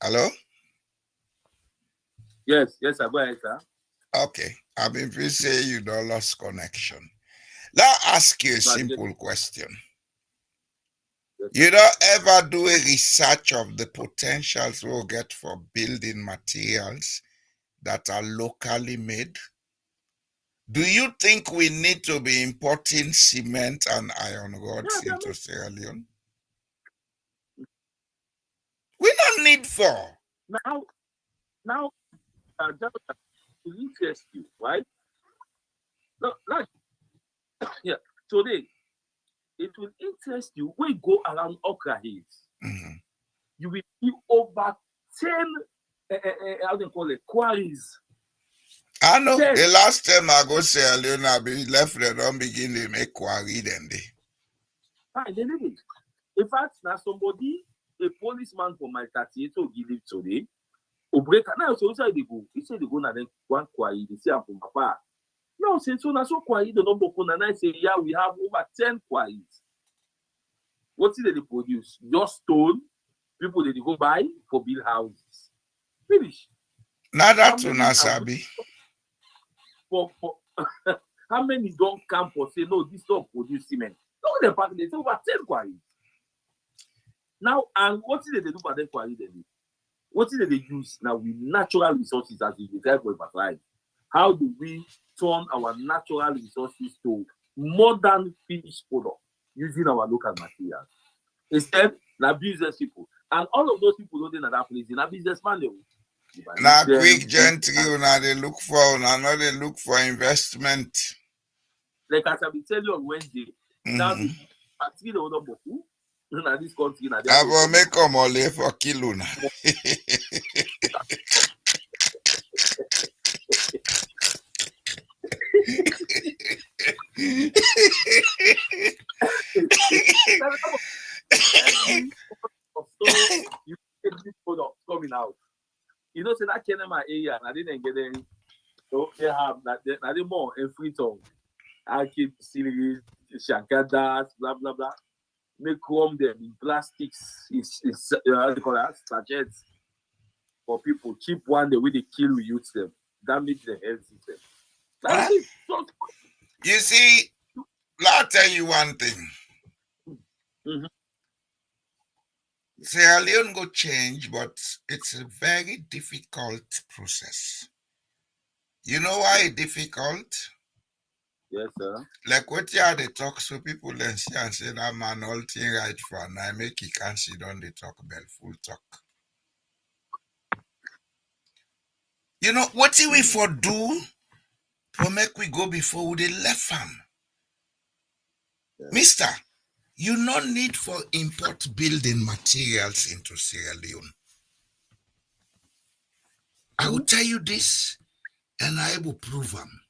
Hello? Yes, I go ahead, sir. Okay. I mean, if you say you don't lost connection. Let me ask you a simple question. You don't ever do a research of the potentials we'll get for building materials that are locally made? Do you think we need to be importing cement and iron rods into Sierra Leone? We don't need for. Now, that will interest you, right? No, yeah. Today, it will interest you when you go around Okra Hills. You will see over 10, how they call it, quarries. I know. The last time I go Sierra Leone, I be left they don't begin to make quarry then they. Fine, they need it. In fact, now somebody, a policeman from my 38 will give it today. Now, so inside they go. He said they go now then one quarry. They say I'm from Papa. No, since so now so quarry the number one and I say yeah, we have over 10 quarries. What did they produce? Just stone. People they go buy for build houses. Finish. Now that's Nasabi. For how many don't come for say no, this don't produce cement? No, the fact they say over 10 quarries. Now, and what did they do for them quarry then? What did they use now with natural resources as we describe for emphasize? How do we turn our natural resources to modern finished product using our local materials? Instead, now business people. And all of those people don't in that place, in a businessman. Now quick gentry, now they look for now they look for investment. Like as I will tell you on Wednesday, now the factory the other boku, now this country now I will make come all for kilo now. You get this product coming out. You know, say that Kenema area, I didn't get any. So they have that. They more in free tongue. I keep series, shankadas, blah blah blah. Make them in plastics. It's how they call that sachets for people. Cheap one, the way they kill, we use them. Damage the health system. That's it. You see, I'll tell you one thing. Sierra Leone go change, but it's a very difficult process. You know why it's difficult? Yes, sir. Like what you had they talk, so people then see and say that man all thing right for and I make he can't sit down they talk bell full talk. You know what we for do for make we go before we they left farm? Yeah. Mister, you no need for import building materials into Sierra Leone. I will tell you this, and I will prove them.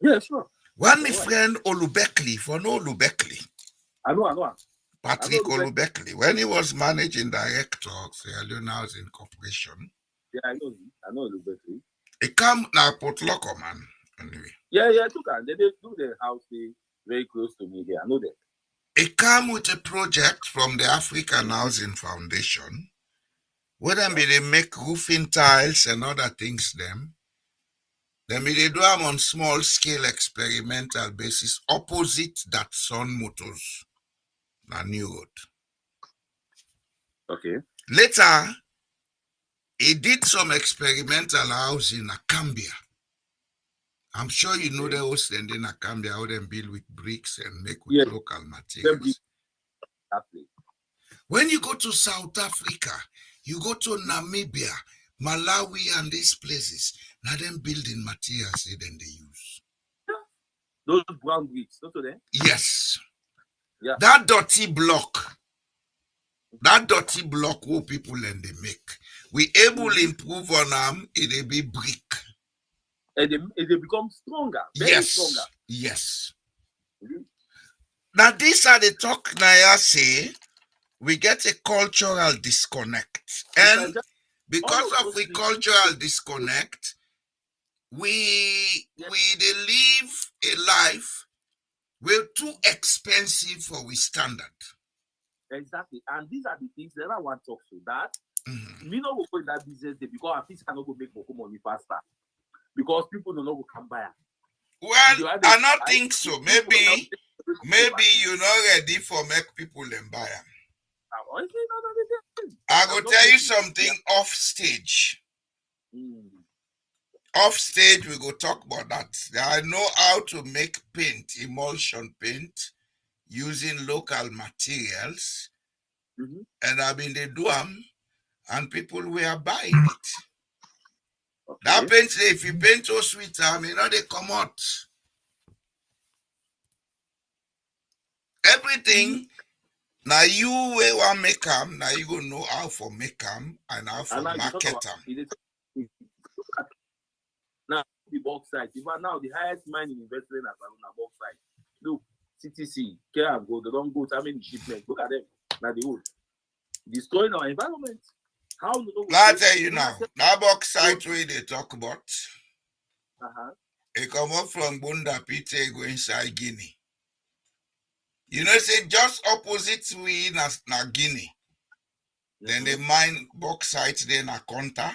Yeah, sure. One my friend Olubekli, for no Olubekli, I know. Patrick Olubekli, when he was managing director of Sierra Leone Housing Corporation. Yeah, I know him. I know Olubekli. He come now Port Loco, man. Anyway. Yeah, took her. They do the house very close to me here. I know that. He come with a project from the African Housing Foundation, where they make roofing tiles and other things them. Then they do them on small scale experimental basis opposite that Sun Motors, na New Road. Okay. Later, he did some experimental housing in Akambia. I'm sure you know the house in Akambia, how they build with bricks and make with local materials. When you go to South Africa, you go to Namibia, Malawi, and these places, now them building materials then they use. Those brown bricks, don't they? Yes. Yeah. That dirty block what people and they make, we able improve on them, it'll be brick. And they become stronger. Very stronger. Yes. Mm-hmm. Now these are the talk Naya say we get a cultural disconnect. And because of the cultural disconnect, we they live a life we're too expensive for we standard. Exactly. And these are the things that I want to talk to. That we know we go in that business day because our things cannot go make more money faster. Because people don't know who can buy. Well, I don't think so. Maybe you're not ready for make people and buy them. I will tell you something off stage. Off stage, we go talk about that. I know how to make paint, emulsion paint, using local materials. And I've been they do them, and people were buying it. Okay. That paint, if you paint so sweet, they come out. Everything, now you will want make them, now you gonna know how for make them and how for market them. Now the bauxite, even now the highest mining investment as a bauxite. Look, CTC, care and go, they don't go to how many shipments. Look at them. Now the wood. Destroying our environment. How do you know? I tell you now, that bauxite way they talk about. It come up from Bunda Pite go inside Guinea. You know, say just opposite we na Guinea. Then they mine bauxite there na Konta.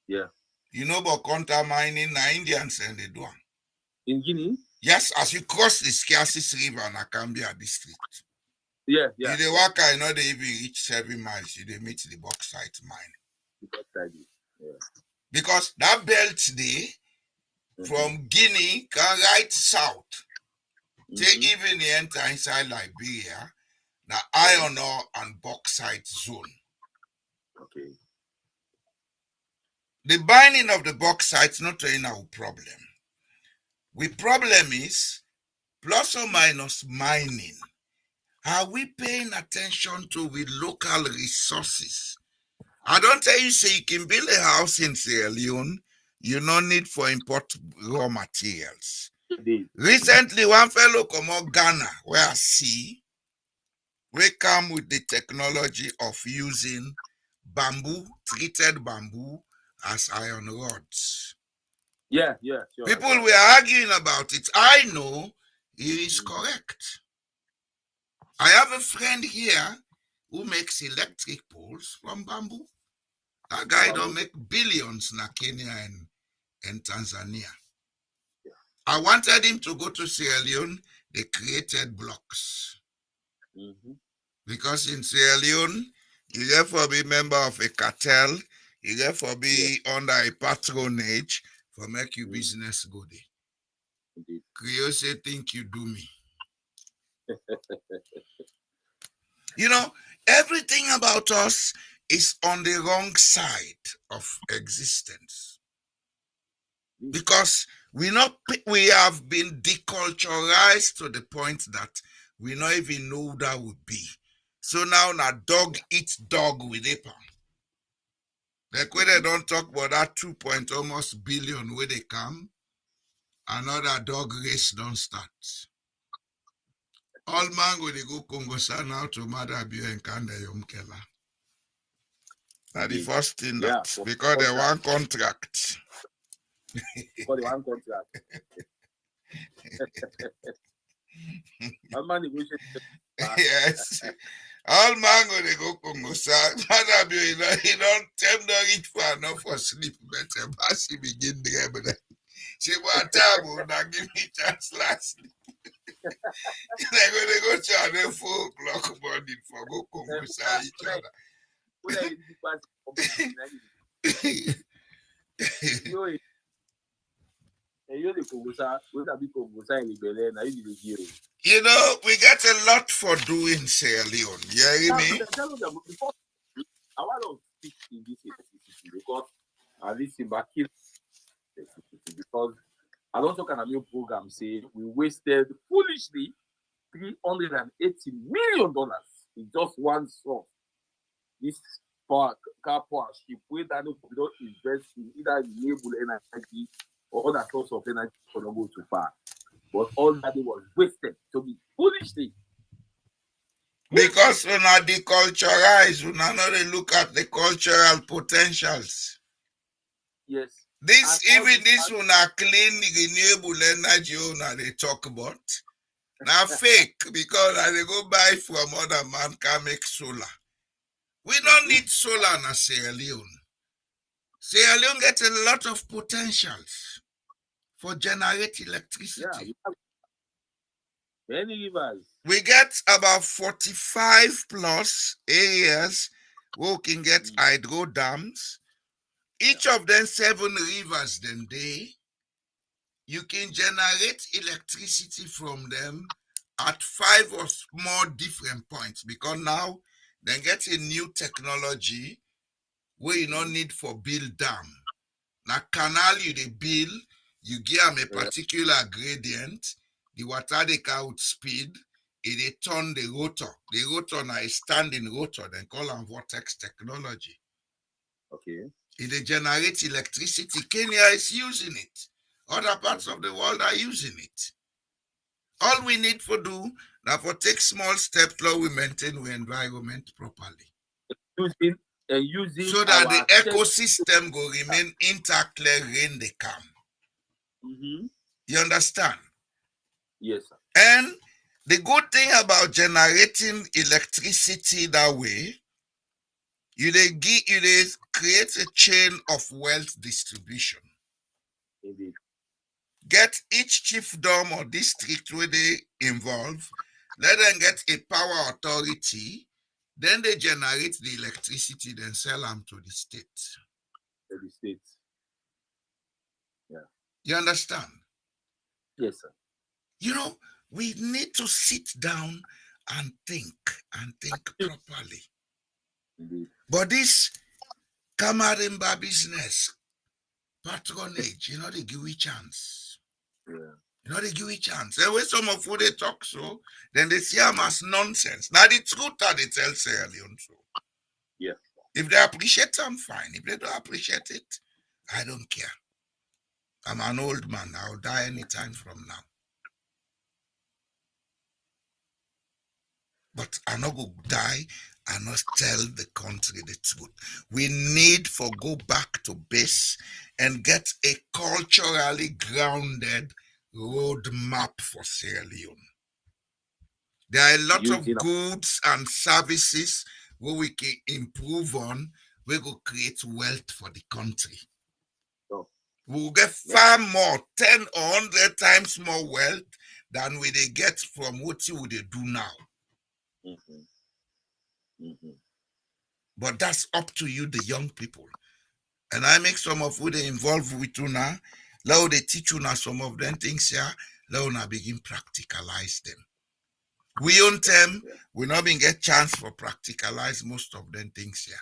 Yeah. You know about Konta mining na Indians and they do. In Guinea? Yes, as you cross the Scarces River in Akambia district. Yeah. The worker, they even reach 7 miles, they meet the bauxite mine. Yeah. Because that belt there, from Guinea, can right south. Take even the enter inside Liberia, the iron ore and bauxite zone. Okay. The binding of the bauxite is not in our problem. The problem is plus or minus mining. Are we paying attention to the local resources? I don't tell you, say you can build a house in Sierra Leone, you no need for import raw materials. Recently, one fellow come out Ghana, where I see, we come with the technology of using bamboo, treated bamboo, as iron rods. Yeah, sure. People were arguing about it. I know it is correct. I have a friend here who makes electric poles from bamboo. That guy don't make billions in Kenya and Tanzania. Yeah. I wanted him to go to Sierra Leone. They created blocks. Because in Sierra Leone, you therefore be member of a cartel, you therefore be under a patronage for make you business go there. Creole say, think you do me. You know, everything about us is on the wrong side of existence. Because we have been deculturalized to the point that we don't even know who that would be. So now dog eats dog with apple. Like when they don't talk about that 2 point almost billion where they come, another dog race don't start. All man go dey go Congo now to Madabio and Kanda Yomkela. Now the first thing Yeah, that because they want contract. because they want contract. All man negotiate. Yes. All man go dey go Congo Madabio, he don't tell no reach for enough for sleep. Better pass he begin driving. Say what time now give me chance last sleep. They go to another 4 o'clock morning for go Congo each other. When I you the Congosa, what are the Congosa in the Belen? I use the hero. You know, we get a lot for doing Sierra Leone. You hear me? Before I want to speak in this electricity because at least in back electricity because I also can have your program say we wasted foolishly $380 million in just one source. This car power ship we don't invest in either renewable energy or other source of energy for not go too far. But all that it was wasted to be foolishly. Because when I deculturize, when I know they look at the cultural potentials. Yes. This even this one are clean renewable energy now they talk about. Now fake because they go buy from other man can make solar. We don't need solar in Sierra Leone. Sierra Leone get a lot of potentials for generate electricity. Yeah, many rivers. We get about 45 plus areas where we can get hydro dams. Each of them 7 rivers then they. You can generate electricity from them at 5 or more different points because now they get a new technology where you don't need for build dam. Now canal you they build, you give them a particular gradient, the water they out speed, it turn the rotor. The rotor now is standing rotor, then call them vortex technology. Okay. It generates electricity. Kenya is using it. Other parts of the world are using it. All we need for do now for take small steps so we maintain our environment properly. Using so that the ecosystem will remain intact like rain they come. You understand? Yes, sir. And the good thing about generating electricity that way, you create a chain of wealth distribution. Indeed. Get each chiefdom or district where they involve, let them get a power authority, then they generate the electricity, then sell them to the state. To the states. Yeah. You understand? Yes, sir. You know, we need to sit down and think properly. Indeed. But this Kamarimba business, patronage, they give you chance. Yeah. They give you chance. And when some of who they talk so, then they see them as nonsense. Now the truth that they tell Sierra Leone so. Yeah. If they appreciate them, fine. If they don't appreciate it, I don't care. I'm an old man. I'll die anytime from now. But I not go die and not tell the country the truth. We need for go back to base and get a culturally grounded roadmap for Sierra Leone. There are a lot of goods and services where we can improve on. We will create wealth for the country. Oh. We will get far more, 10 or 100 times more wealth than we they get from what you would do now. But that's up to you, the young people. And I make some of who they involve with you now. Now they teach you now some of them things here. Now now begin practicalize them. We own them. We not been get chance for practicalize most of them things here.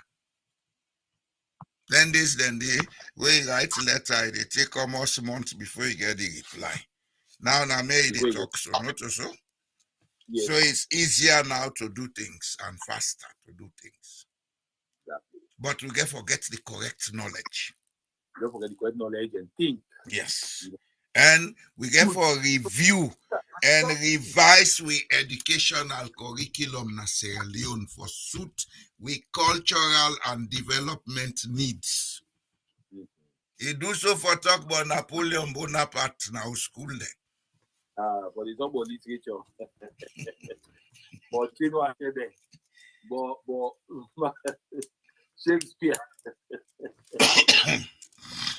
Then they write letter. They take almost months before you get the reply. Now may they talk so not so. Yes. So it's easier now to do things and faster to do things. Exactly. But we get forget the correct knowledge. Don't forget the correct knowledge and think. Yes. And we get for review and revise we educational curriculum na Sierra Leone for suit we cultural and development needs. He do so for talk about Napoleon Bonaparte now school there. But it's not about literature. But you know, I said that. But Shakespeare.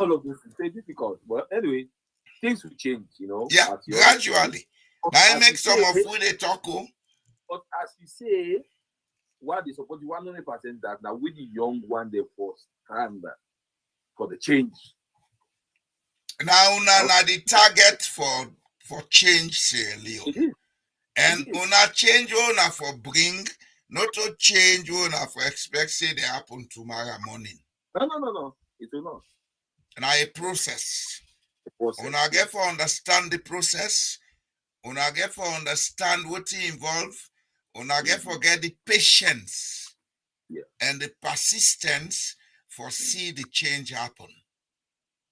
All of this is very difficult. But anyway, things will change, you know. Yeah, gradually. I make some of who they talk. But as you say, what they support you 100% that now with the young one they first stand for the change. Now una the target for change Sierra Leone. It is. And una change una for bring, not to change una for expect say they happen tomorrow morning. No. It will not. Now a process. Una get for understand the process. Una get for understand what it involve. Una get for get the patience and the persistence for see the change happen.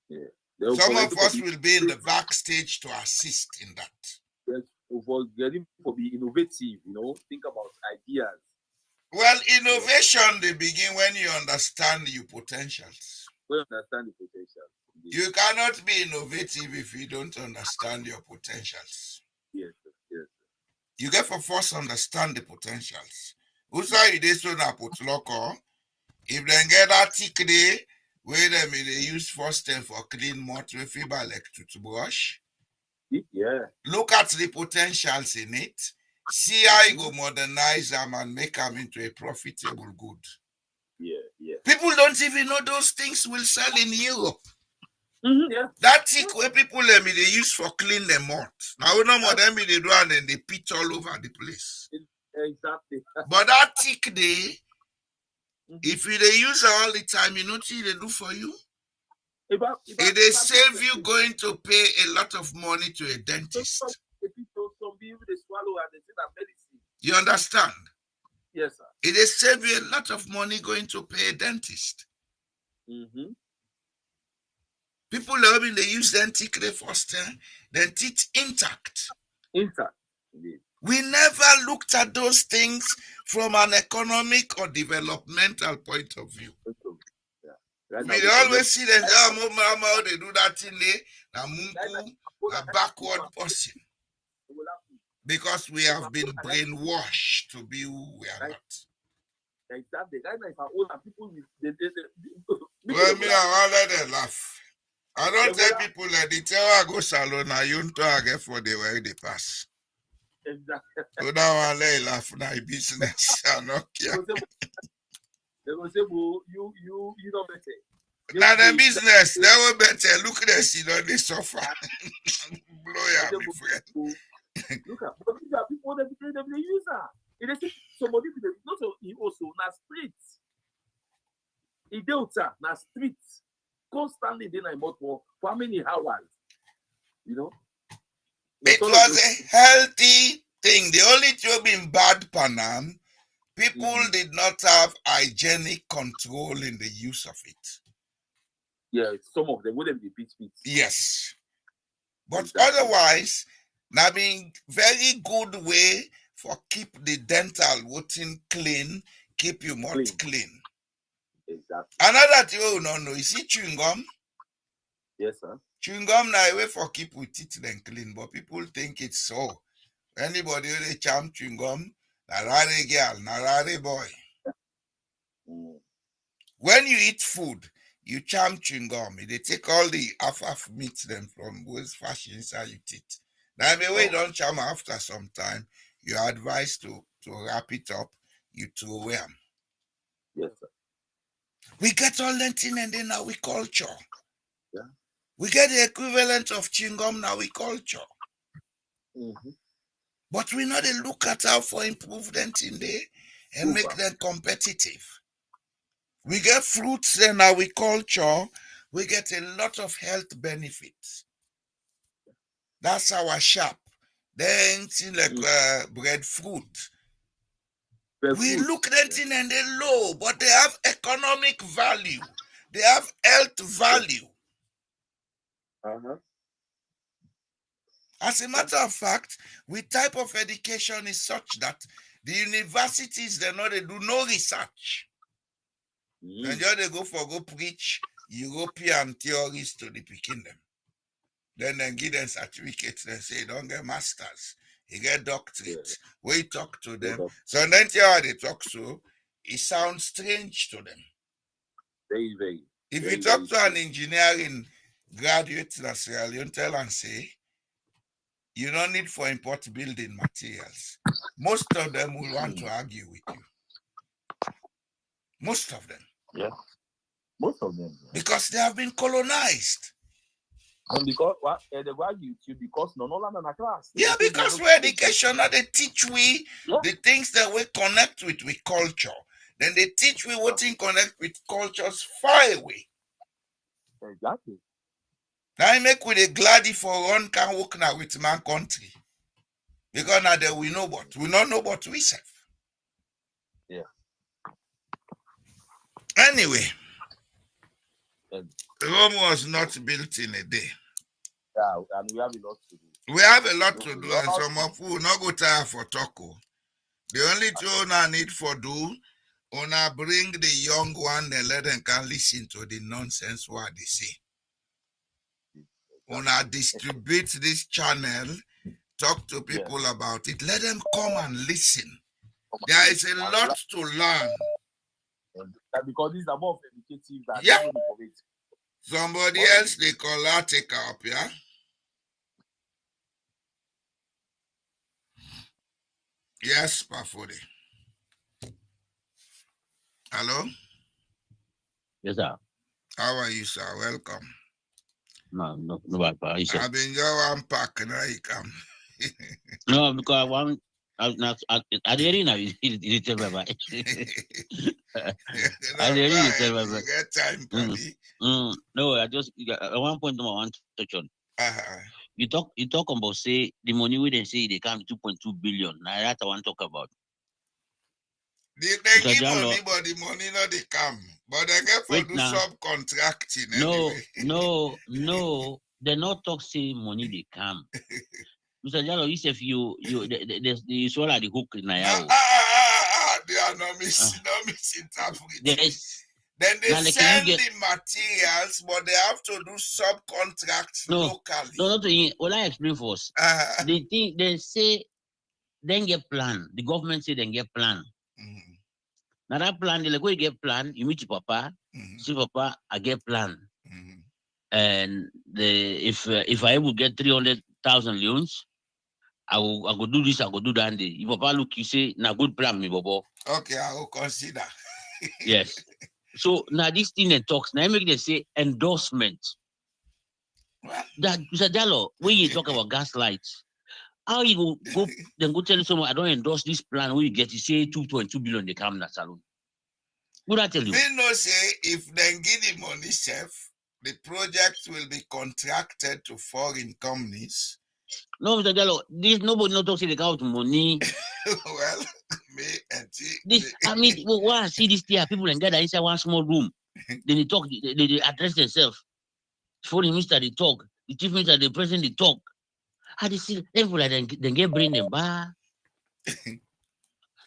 Yeah. Some of us will be in the backstage to assist in that. Yes, for getting for be innovative, you know, think about ideas. Well, innovation they begin when you understand your potentials. We understand the potential. You cannot be innovative if you don't understand your potentials. Yes. You get for first understand the potentials. Also, you dey so na put local. If they get that tick day, where they use first time for clean mouth with fiber like toothbrush. Yeah. Look at the potentials in it. See how you go modernize them and make them into a profitable good. Yeah. People don't even know those things will sell in Europe. Yeah. That tick where people they use for clean the mouth. Now we know more than they do and then they pitch all over the place. Exactly. But that tick day, if you they use it all the time, you know what they do for you? It they save you going to pay a lot of money to a dentist. Some people they swallow and they say that medicine. You understand? Yes, sir. It they save you a lot of money going to pay a dentist. People love it, they use their teeth first time, then teeth intact. Indeed. We never looked at those things from an economic or developmental point of view. Right We always see them, how they do that thing there, a backward person. Because we have been brainwashed to be who we are not. Exactly. Right now, if I older people, Well, me, I let them laugh. I don't tell people that they tell I go salon, I don't I get for the way they pass. Exactly. So now I let laugh now business. I don't care. They will say, well, you don't better. Now the business, they will better. Look at this, you know, they suffer. Blow your friend. Look at, but these are people that they use that. It is somebody not also na streets. It delta na streets. Constantly then I bought for how many hours? You know? It was a healthy thing. The only job in bad Panam, people did not have hygienic control in the use of it. Yeah, some of them wouldn't be pit. Yes. But otherwise, now being very good way for keep the dental routine clean, keep your mouth clean. Exactly. Another thing you don't know, you see chewing gum? Yes, sir. Chewing gum now a way for keep with teeth then clean, but people think it's so. Anybody who they charm chewing gum, na rare girl, na rare boy. When you eat food, you charm chewing gum. They take all the half meat them from those fashion inside your teeth. Now the way you don't charm after some time, you are advised to wrap it up, you throw away them. Yes, sir. We get all that thing and then now we culture. Yeah. We get the equivalent of chewing gum now we culture. But we know they look at how for improvement in there and make them competitive. We get fruits then now we culture. We get a lot of health benefits. That's our shop. Then things like breadfruit. We look at it and they're low, but they have economic value. They have health value. As a matter of fact, with type of education is such that the universities, they know they do no research. And just they go preach European theories to the picking them. Then they give them certificates. They say, don't get masters. You get doctorates. Where you talk to them. So then how they talk so, it sounds strange to them. Very, very. If you talk to an engineering graduate in Sierra Leone, tell and say, you don't need for import building materials. Most of them will want to argue with you. Most of them. Yeah. Most of them. Yeah. Because they have been colonized. And because they go argue with you because none of them are class. Yeah, because we're educational, they teach we the things that we connect with culture. Then they teach we what thing connect with cultures far away. Exactly. Now I make with a gladdy for one can work now with my country. Because now that we know what we don't know what we serve. Yeah. Anyway, Rome was not built in a day. Yeah, and we have a lot to do. We have a lot to do, and some of you will not go tired for talk. The only thing I need for do, I bring the young one and let them can listen to the nonsense what they say. I distribute this channel, talk to people about it, let them come and listen. There is a lot to learn. Because these are more educative than Somebody else they call her take up, yeah? Yes, Pafode. Hello? Yes, sir. How are you, sir? Welcome. No bad, sir. I've been just one pack, now you come. No, because one, I didn't know you tell me about it. I didn't tell me about it. Get time, buddy. No, at one point, I want to touch on. You talk about, say, the money we then say they come 2.2 billion. Now, that's what I want to talk about. They give money, but the money not they come. But they get for do subcontracting anyway. No. They not talk say money they come. Mr. Jallo, if you swallow the hook in Nayao. They are not misinterpreting. Then they send the materials, but they have to do subcontracts locally. No, not to what I explain for us. They say then get plan. The government say then get plan. Now that plan, they like go get plan. You meet your papa. See papa, I get plan. And if I able get 300,000 loans, I go do this. I go do that. If papa look, you say na good plan, me bobo. Okay, I will consider. Yes. So now this thing that talks, now I make them say endorsement. That Mr. Jallo, when you talk about gaslight, how you go then go tell someone I don't endorse this plan when you get you say 2.2 billion they come in that salon. Would I tell you? They know say if they give the money safe, the project will be contracted to foreign companies. No, Mr. Jallo, this nobody not talks about money. Well, I mean, why I see this there, people and gather inside one small room. Then they talk, they address themselves. Foreign minister they talk, the chief minister, the president they talk. How they see everybody like then get bring them back.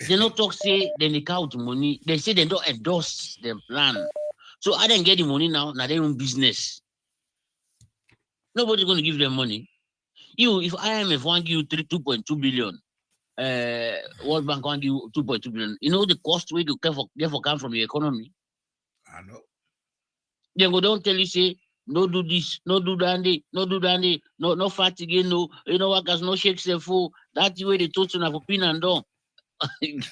They not talk say then they count money. They say they don't endorse their plan. So I didn't get the money now their own business. Nobody's going to give them money. If IMF want give you 2.2 billion, World Bank want give you 2.2 billion, you know the cost way to get for come from your economy? I know. They go don't tell you say, no do this, no do that, no fat again, no, you know workers, no shakes their food. That's the way they told you for pin and down.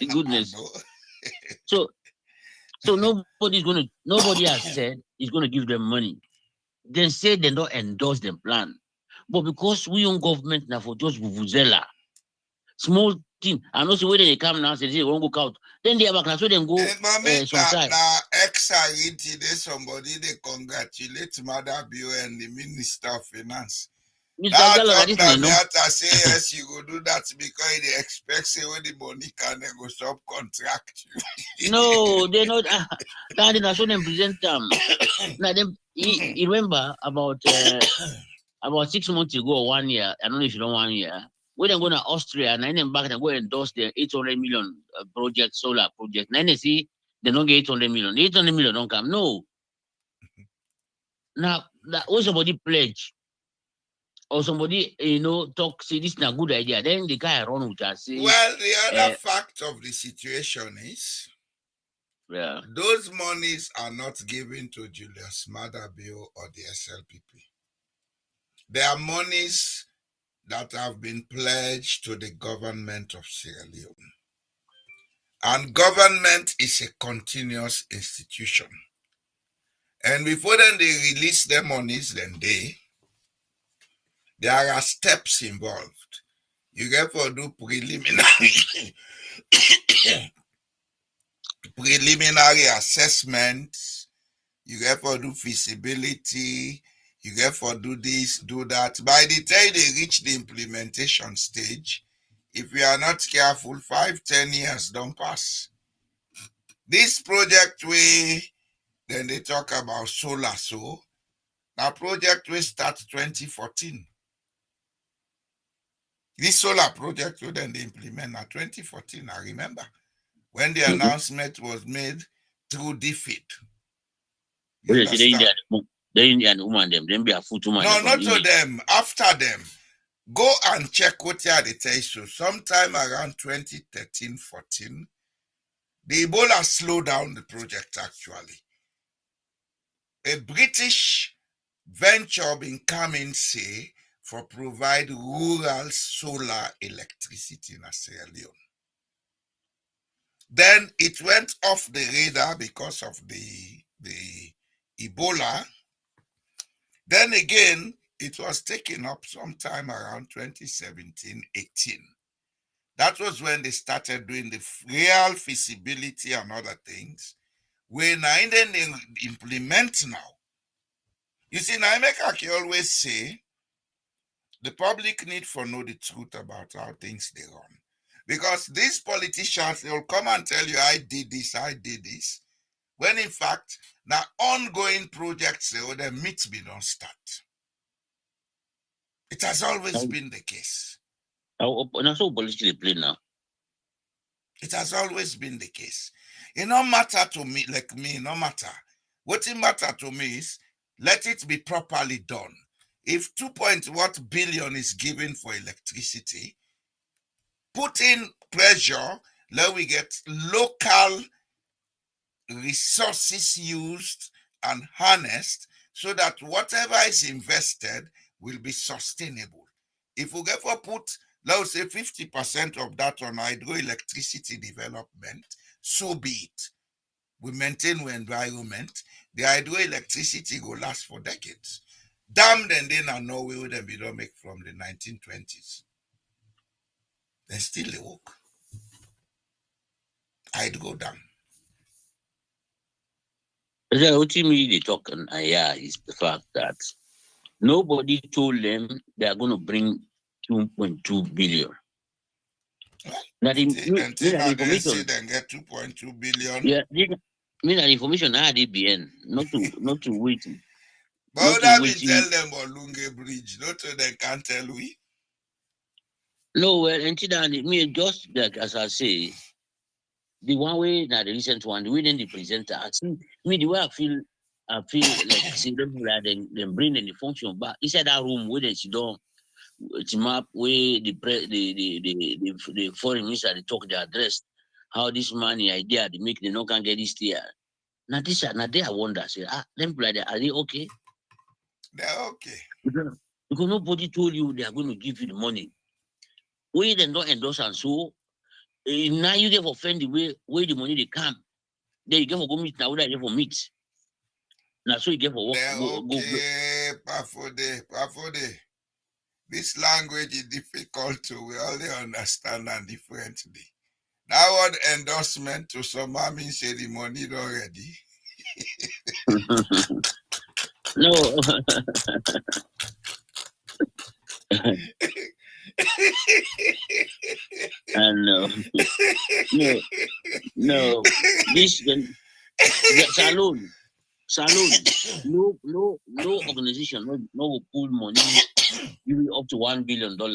Goodness. So nobody has said is gonna give them money. They say they don't endorse the plan. But because we own government now for just vuvuzela, small thing, and also when they come now say they won't go out, then they have a so then go sometime. Now somebody they congratulate Mother Bio and the Minister of Finance. Mr. Jallo, say yes, you go do that because they expect say when the money can they go subcontract you. No, they not that is not so them present them. Now them you remember about about 6 months ago or 1 year, I don't know if you know 1 year, when they go to Austria and then back and go endorse their 800 million project, solar project. Then they see they don't get 800 million. The 800 million don't come. No. Now, that was somebody pledge or somebody, talk, say this is a good idea. Then the guy run with us. Well, the other fact of the situation is those monies are not given to Julius Maada Bio or the SLPP. They are monies that have been pledged to the government of Sierra Leone. And government is a continuous institution. And before then they release their monies, then there are steps involved. You get to do preliminary assessments. You get to do feasibility. You get to do this, do that. By the time they reach the implementation stage, if you are not careful, 5-10 years don't pass. This project then they talk about solar. So now project will start 2014. This solar project will then they implement now 2014. I remember when the announcement was made through DFID. The Indian woman, them be a foot woman. No, not to them. After them, go and check what they tell you. Sometime around 2013-14, the Ebola slowed down the project actually. A British venture been coming, say, for provide rural solar electricity in Sierra Leone. Then it went off the radar because of the Ebola. Then again, it was taken up sometime around 2017-18. That was when they started doing the real feasibility and other things. When I then implement now. You see, Naimeka always say, the public need for know the truth about how things they run. Because these politicians, they will come and tell you, I did this. When in fact, now ongoing projects, the meet be don't start. It has always been the case. That's so politically played now. It has always been the case. It no matter to me, like me, no matter. What it matter to me is, let it be properly done. If 2.1 billion is given for electricity, put in pressure, let we get local resources used and harnessed so that whatever is invested will be sustainable. If we get for put, let's say 50% of that on hydroelectricity development, so be it. We maintain our environment, the hydroelectricity will last for decades. Damn, then they are Norway would be don't make from the 1920s. Then still they work. I'd go down. Ultimately, they talk is the fact that nobody told them they are going to bring 2.2 billion. Now they say they get 2.2 billion. Yeah, the information now they BN, not to wait. But would we tell them about Lunge Bridge? Not so they can't tell we. No, well, and me just like as I say, the one way now the recent one, the way then the presenter, I think me the way I feel like see them like them bring in the function, but inside that room where they sit down, team up where the foreign minister they talk the address, how this money idea they make they no can get this there. Now they I wonder say them like that, are they okay? They're okay. Because nobody told you they are going to give you the money. We then don't endorse and so now you get offend the way the money they come. Then you get for go meet now whether you get for meet. Now so you get for work. Okay, Pafode. This language is difficult to we only understand and differently. That word endorsement to some means say the money already. No. And no. This Salon, no organization, no will pull money giving up to $1 billion. No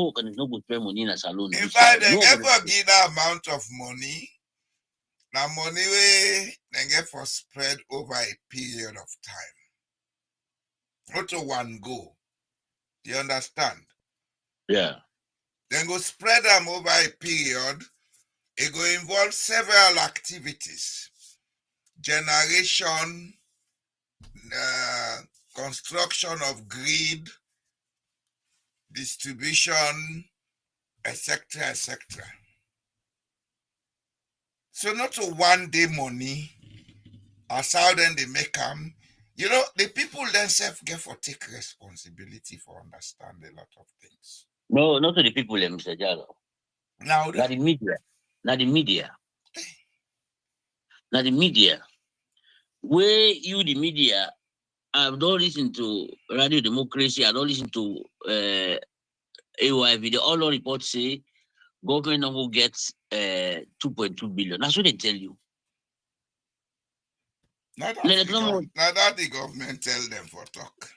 organization no will spend money in a salon. In fact, they never give that amount of money. Now money they get for spread over a period of time. Not to one go. You understand? Yeah. Then go spread them over a period. It go involve several activities. Generation, construction of grid, distribution, etc., etc. So not to one day money, as how then they make them. You know, the people themselves get for take responsibility for understand a lot of things. No, not to the people, Mr. Jalo. Now, Not the media. Not the media. Not the media. Where you, the media, I don't listen to Radio Democracy, I don't listen to AYV. They all reports say government will get 2.2 billion. That's what they tell you. Now that the government tell them for talk.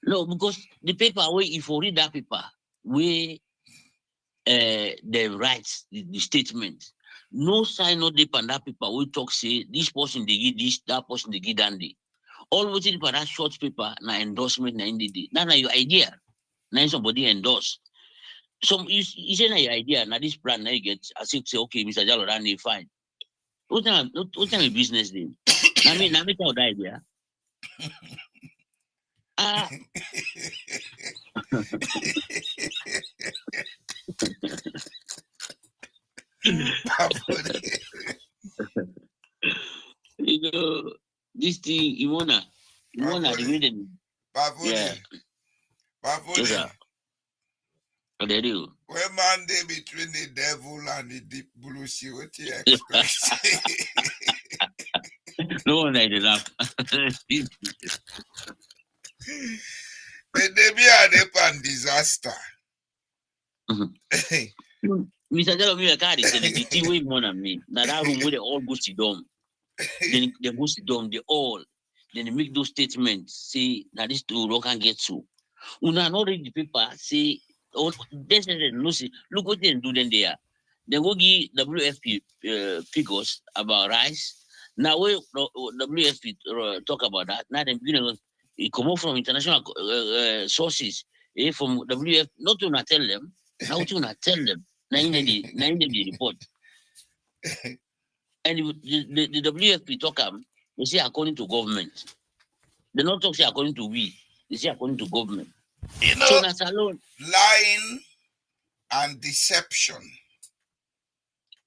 No, because the paper where if you read that paper, where they write the statement, no sign no dip on that paper we talk say this person they give this, that person they give that day. All what it for that short paper na endorsement na NDD. Now your idea. Now somebody endorse. So you say na your idea, now this plan now you get I say okay, Mr. Jalo Randy, fine. What time business then? I mean tell that idea. You know, this thing, you wanna the way them. Yeah. Yes, they do. Where man they between the devil and the deep blue sea, what you expect? No one did enough. They be a pan disaster. Mr. Jalo, me a card is the thing way more than me. Now that room where they all go sit down. Then they go sit down, they all. Then they make those statements, say that this two can get to. Una not read the paper, say, oh, this no see. Look what they do then there. They go give WFP figures about rice. Now we WFP talk about that. Now they begin it come out from international sources. From WFP, not to not tell them. Now to not tell them. Now in the report. And the WFP talk they say according to government. They not talk say according to we. They say according to government. You know, so lying and deception.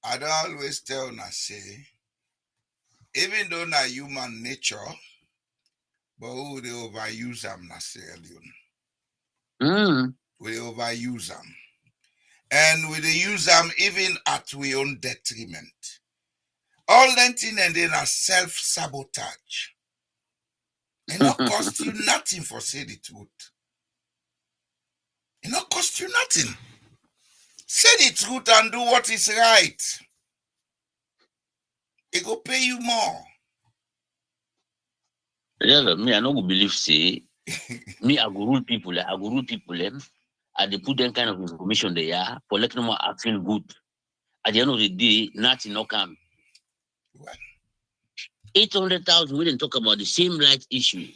I don't always tell na say, even though na human nature, but who they overuse them na Sierra Leone. We overuse them. And we use them even at we own detriment. All that thing and then are self-sabotage. It not cost you nothing for say the truth. It not cost you nothing. Say the truth and do what is right. It go pay you more. Yeah, me, I don't believe say me, I go rule people, and they put them kind of information there for let them I feel good. At the end of the day, nothing no come. 800,000 we didn't talk about the same rights issue.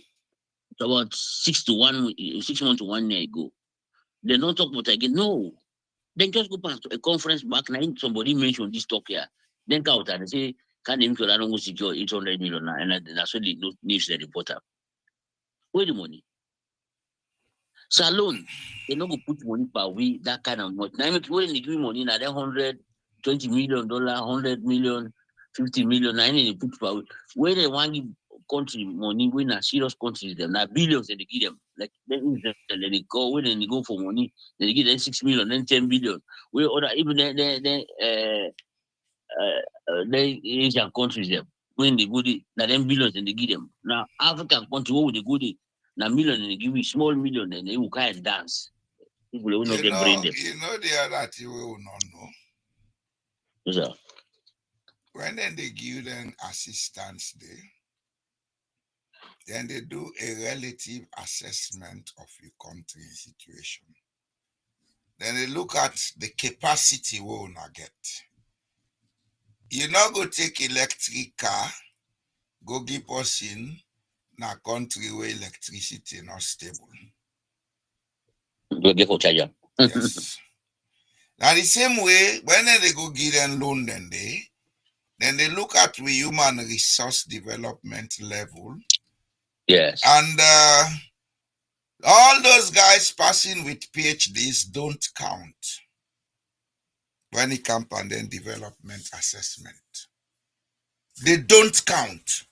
It's about 6 months to 1 year ago. They don't talk about it again. No. Then just go past a conference back now. Somebody mentioned this talk here. Then come out and say, can you don't go secure 800 million now? And that's what the news the reporter. Where the money? Salon, they not go put money per week, that kind of money. Now when they give money, now they $120 million, $100 million, 50 million, now they put per week. Where they want give country money, when a serious country them, now billions they give them. Like then they go when they go for money, they give them 6 million, then 10 billion. Where other even Asian countries them when they go now them billions and they give them. Now African country, what would they go there? Now million and they give you small million and they will kind of dance. People will not get brain them. You know the other thing we will not know. Yes, sir. When then they give them assistance there, Then they do a relative assessment of your country situation. Then they look at the capacity we wanna get. You not go take electric car, go give us in a country where electricity not stable. Go get for charger. Yes. Now the same way, when they go give them loan, then they look at the human resource development level. Yes. And all those guys passing with PhDs don't count when it comes and then development assessment. They don't count.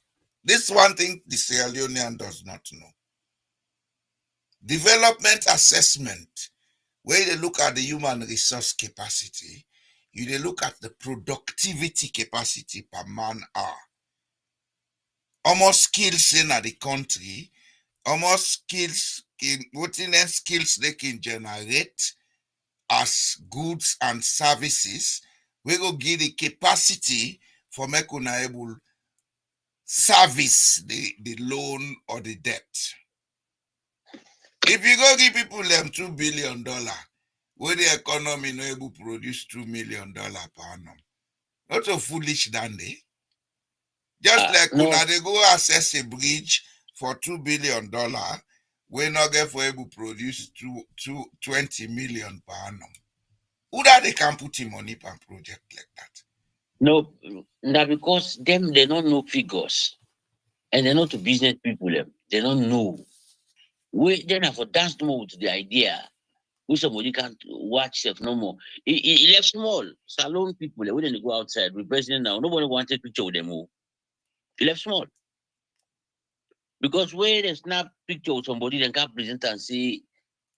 This one thing the Sierra Leonean does not know. Development assessment, where they look at the human resource capacity, they look at the productivity capacity per man hour. Almost skills in the country, almost skills in what skills they can generate as goods and services. We go give the capacity for make una able service the loan or the debt. If you go give people them $2 billion, where the economy no able produce $2 million per annum, not so foolish than they. Just like No. when they go access a bridge for $2 billion, we not get for able produce 20 million per annum. Who that they can put in money per project like that? No, that because them they don't know figures, and they're not business people. They don't know. We then have for dance more with the idea. We somebody can't watch stuff no more. He left small salon people. They wouldn't go outside. We president now. Nobody wanted picture with them. He left small because when they snap picture with somebody, they can't present and say,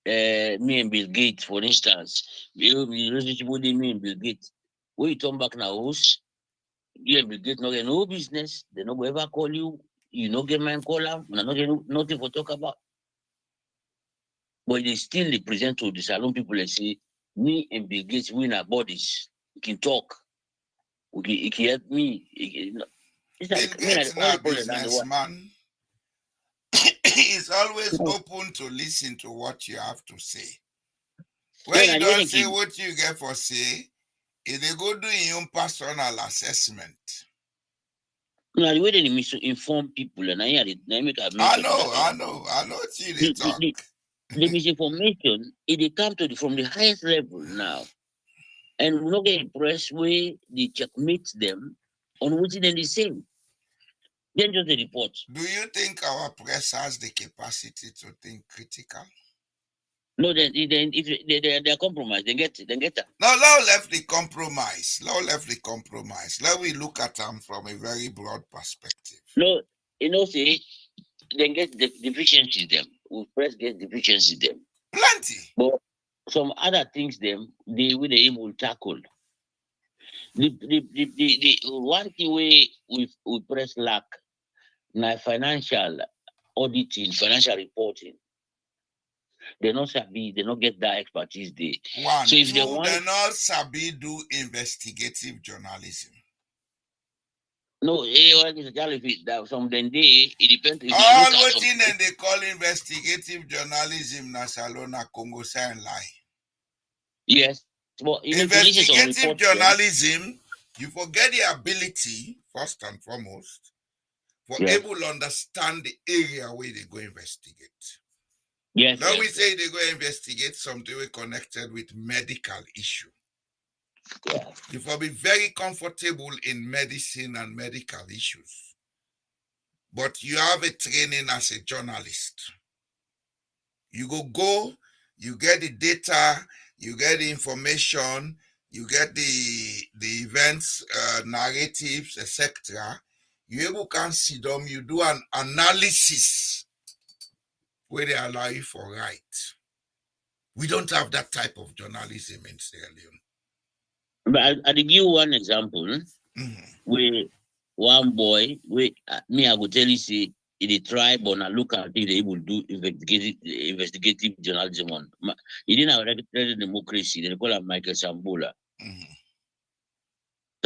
me and Bill Gates, for instance, relationship with me and Bill Gates. When you turn back now, you and Bill Gates not get no business. They not go ever call you. You not get man call out. Not get nothing for talk about. But they still present to the salon people and say, me and Bill Gates, we in our bodies. We can talk. He can help me. It's like, Bill Gates all now the businessman. He's always open to listen to what you have to say. When you don't say what you get for say, if they go do your own personal assessment. No, the way they misinform people, and I know what you talk. The misinformation, it comes from the highest level now. And we not get impressed where they checkmate them on what they say. Then just the report. Do you think our press has the capacity to think critical? No, then if they're compromised, they get that. No, now left the compromise. Let we look at them from a very broad perspective. No, say they get the deficiencies them. We press get deficiencies them. Plenty. But some other things them they will able to tackle. The one thing we press lack now financial auditing, financial reporting. They not sabi, they not get that expertise there. One, so if two, they not sabi do investigative journalism. No, that some then it depends. All what in and they call investigative journalism na Salona Congo sign lie. Yes. But investigative journalism, you forget the ability, first and foremost, for able to understand the area where they go investigate. Yes. Now we say they go investigate something connected with medical issue. Yeah. You will be very comfortable in medicine and medical issues. But you have a training as a journalist. You go, you get the data, you get the information, you get the events, narratives, etc. You able can see them, you do an analysis where they allow you for right. We don't have that type of journalism in Sierra Leone. But I'll give you one example. Where one boy, I would tell you, say, in the tribe, on a look at it, they will do investigative journalism on. He didn't have a democracy, they call him Michael Sambola.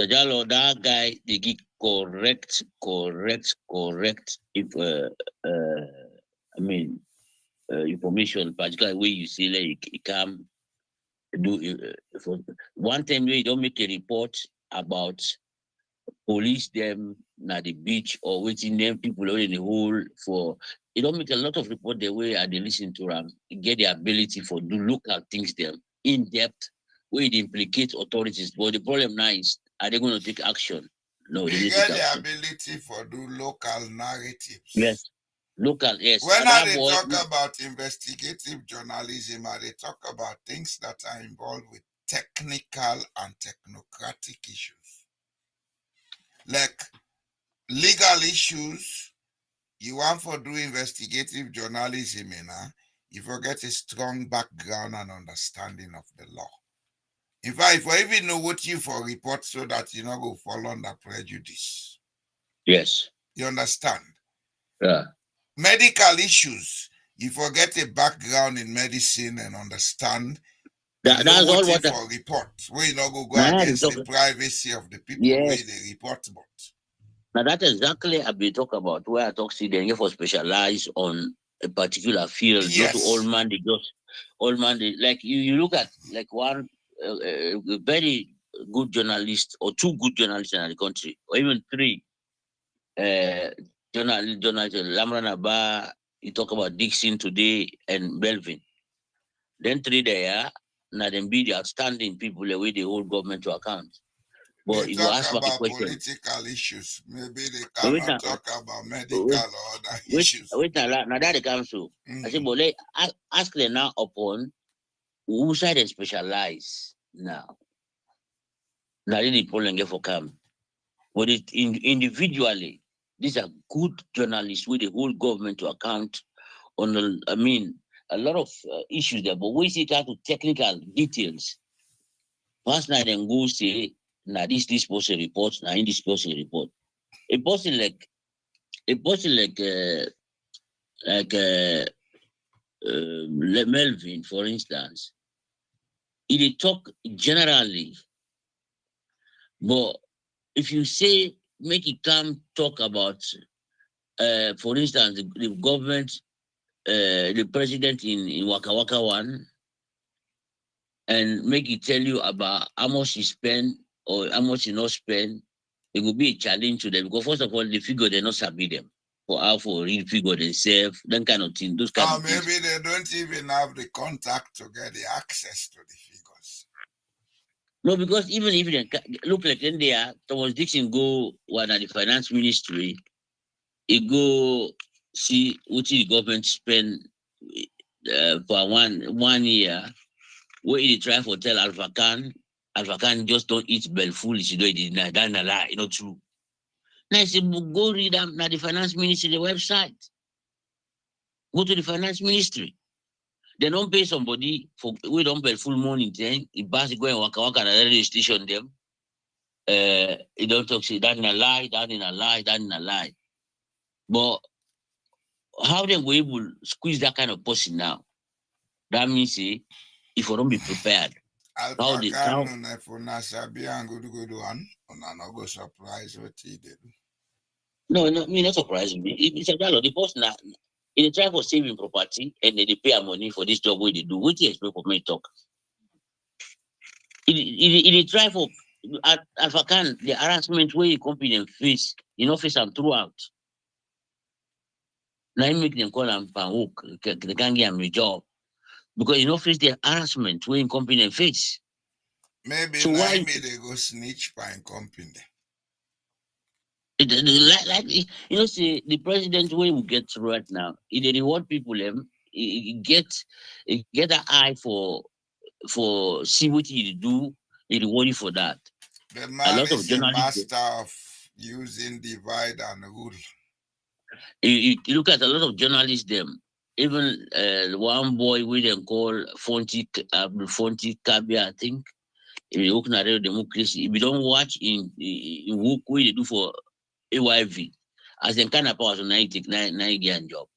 Mr. Jallo, that guy, they give correct, if I mean information, particularly where you see like he come do for one time we don't make a report about police them na the beach or waiting them people are in the hole for you don't make a lot of report the way they listen to them, get the ability for do look at things them in depth where it implicates authorities. But the problem now is are they going to take action? No, they They need to get take the action. ability for do local narratives. Yes. Local, yes. When That they boy, talk about investigative journalism, they talk about things that are involved with technical and technocratic issues. Like legal issues, you want for do investigative journalism, you forget a strong background and understanding of the law. In fact, if you even know what you for report so that you not go fall under prejudice. yes. You understand? Yeah. Medical issues, you forget a background in medicine and understand and know That's what all you what for report. Where you not go now against the privacy of the people where yes. they report about. Now that's exactly I've been talk about where I talk see they for specialize on a particular field, not to all Yes. man they just all man they, like you look at like one very good journalist or two good journalists in the country or even three journalists Lamran Abba, you talk about Dixon today and Belvin. Then three there now them be the outstanding people the way they hold government to account. But They if you talk ask me a about question, political issues. Maybe they but wait cannot now, talk about medical wait, or other wait, issues. wait now that it comes to. I say, Mm. but let ask them now upon who side they specialize now. Now the problem get for come. But individually, these are good journalists with the whole government to account on the, I mean, a lot of issues there. But we see that to technical details. Once now then go say, now this person report, now in this person report. A person like a person like Melvin, for instance, he talk generally, but if you say make it come talk about, for instance, the government, the president in Waka Waka one, and make it tell you about how much he spend or how much he not spend, it will be a challenge to them because first of all, the figure they not submit them for how for real figure themselves, that kind of thing, those kind Or of things. maybe they don't even have the contact to get the access to the figures. No, because even if they look like then they are Thomas Dixon go one at the finance ministry, he go see what the government spend for one year. Where he try for tell Alpha Khan just don't eat bell foolish, you know, it is not that's a lie, you know, true. Now I say go read them at the finance ministry the website. Go to the finance ministry. They don't pay somebody for we don't pay full money then it pass go and waka at the radio station them. It don't talk say that in a lie, that in a lie, that in a lie. But how they were able to squeeze that kind of person now? That means if you don't be prepared, how Alpha the how Khan if una sabi and good one, una no go surprise what he did. no, me not surprising me. It's a the boss now. In the try for saving property and then they pay money for this job where they do. What you expect for me to talk? It try for Alpha Khan, the harassment where you company them face, you know, face them throughout. Now you make them call them hook, they can't get them a job. Because you know face the harassment where you company them face. Maybe So now why they go snitch by company. like you know, see the president way we get through right now, they reward people he get an eye for see what he do, he reward you for that. The A man lot of is a journalists master of using divide and rule. you look at a lot of journalists them. Even one boy we them call Fonty Kabia, I think. Looking at democracy, if you don't watch in work way they do for AYV, as them kind of powers on 99 year job.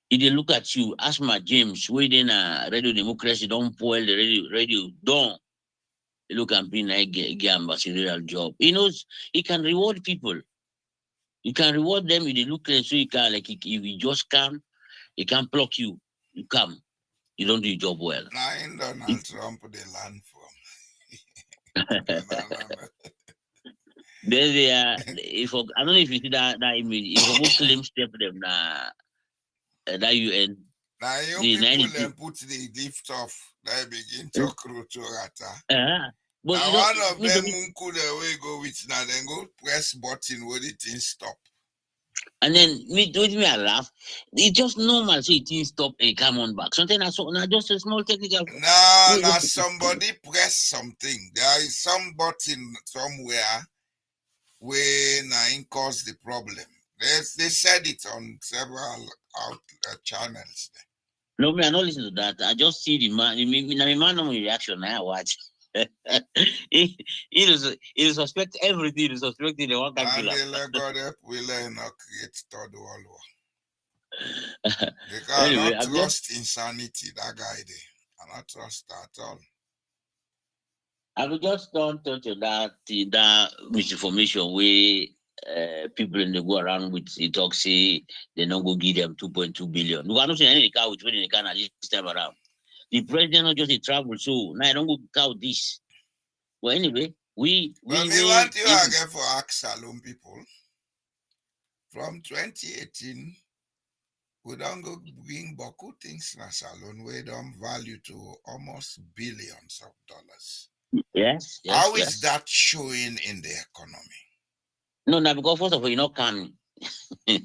If they look at you, ask my James, we then radio democracy don't spoil the radio don't. look and be like get ambassadorial job. He knows he can reward people. You can reward them if they look like so you can like if you just come, he can pluck you. You come, you don't do your job well. Now in Donald Trump they learn from. Then they are if I don't know if you see that image, if I go claim step them that UN. Now you people then put the lift off, they begin to crew to rata. But now one of them could away go with now then go press button where the thing stop. And then with me I laugh. It's just normal, so it thing stop and come on back. Sometimes I saw now just a small technical. Now somebody press something. There is some button somewhere where now cause the problem. They said it on several channels. No, me I not listen to that. I just see the man. My man no reaction. I watch. he suspect everything. He suspect the one can kill him. And they God help will not create third world war. They cannot trust insanity. That guy there, I not trust at all. I will just don't touch on that misinformation where people in the go around with the talk say they don't go give them 2.2 billion. We are not seeing any car with when they can at this time around. The president not just a travel, so now I don't go count this. Well, anyway, we want you again for ask Salon people. From 2018, we don't go bring Boku things in Salon where don't value to almost billions of dollars. Yes. How is that showing in the economy? No, because first of all, you're not coming. No,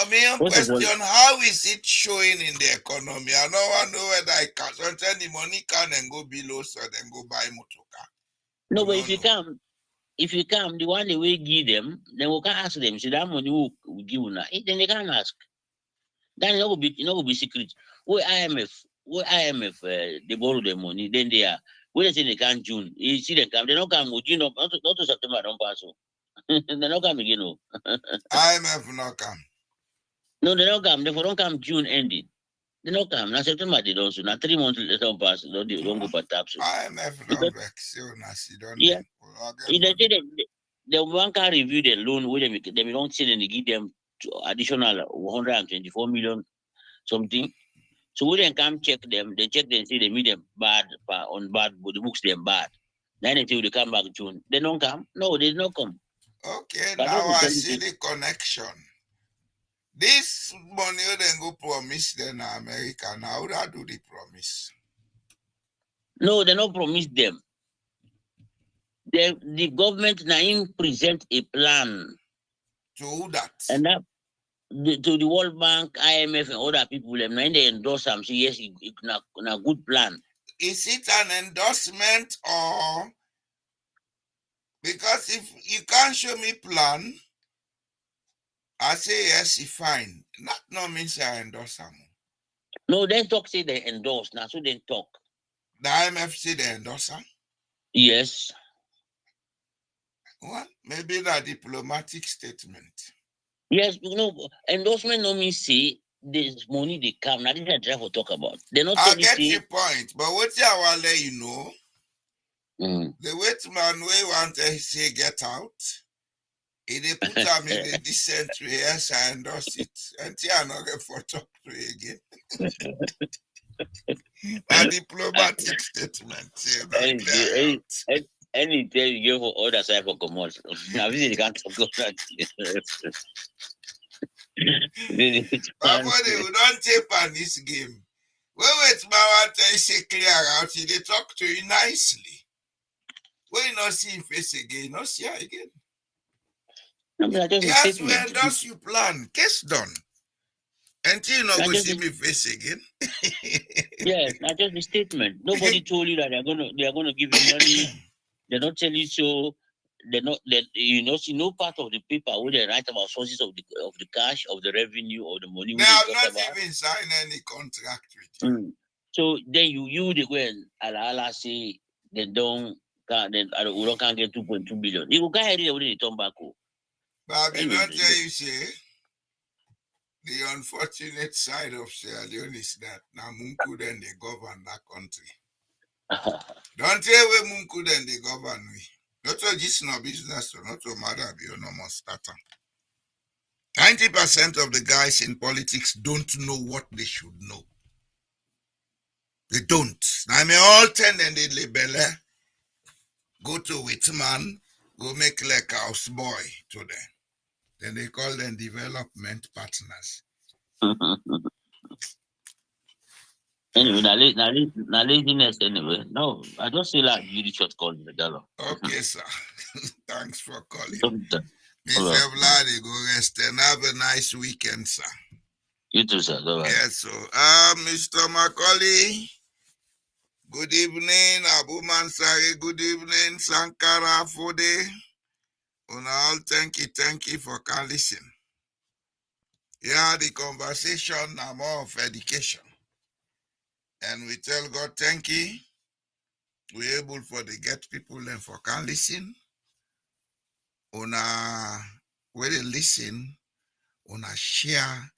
my question, how is it showing in the economy? I don't want to know whether I can. Sometimes the money can and go below, so then go buy motor. No, but if you come, the one they will give them, then we can ask them. So that money will give you now. Then they can ask. Then it will be secret. Where IMF, they borrow the money. Then they are. When they say they come June, you see them come. They don't come with June, not to September. Don't pass. They don't come again. No. IMF not come. No, they don't come. They don't come June ending. They don't come. Now September they don't. So now 3 months they don't pass. Don't go for taps. IMF don't vex. Yeah. They say the one can review the loan where they don't say they give them additional 124 million something. So we then come check them. They check them, see they meet them bad on bad, but the books them bad. Then until they come back June. They don't come. No, they don't come. Okay, but now I see the connection. This money then go promise then America. Now that do the promise? No, they don't promise them. The government now present a plan. To that? And that to the World Bank, IMF, and other people, and when they endorse them, say yes, it's a good plan. Is it an endorsement or because if you can't show me plan, I say yes, it's fine. No means I endorse them. No, they talk say they endorse now, so they talk. The IMF say they endorse them? Yes. Well, maybe that diplomatic statement. Yes, endorsement no mean say there's money they come. Now this is a drive to talk about. They not. I get your point, but what I will let you know, the wait man we want to say get out. If they put them in a decent way, yes, I endorse it. Until I not get for talk to you again. A diplomatic statement. Anything you give for other side for commercial. Now this can't talk about that. But we don't tape on this game. Wait, my want to say clear out. They talk to you nicely. When you not see him face again, not see her again. Yes, we endorse you plan. Case done. Until you not go see me face again. Yes, not just the statement. Nobody told you that they are gonna give you money. They're not telling you so. They're not. See no part of the paper where they write about sources of the cash, of the revenue, or the money. They have not even signed any contract with you. So then you the go and ala say they don't can't get 2.2 billion. You go carry it when they turn back. But I will not tell you say the unfortunate side of Sierra Leone is that Namunku then they govern that country. Don't tell we Munku then they govern we. Not just no business, not to matter be no more starter. 90% of the guys in politics don't know what they should know. They don't. I mean, all 10 and they label, go to Whitman, go make like house boy to them. Then they call them development partners. Anyway, now laziness anyway. No, I just feel like you short call the dollar. Okay, sir. Thanks for calling. Mr. Vladi, go rest and have a nice weekend, sir. You too, sir. Yes, so Mr. Macaulay. Good evening, Abu Mansari. Good evening, Sankara Fode. All thank you for listening. Yeah, the conversation now more of education. And we tell God thank you. We're able for the get people and for can listen. When they listen, share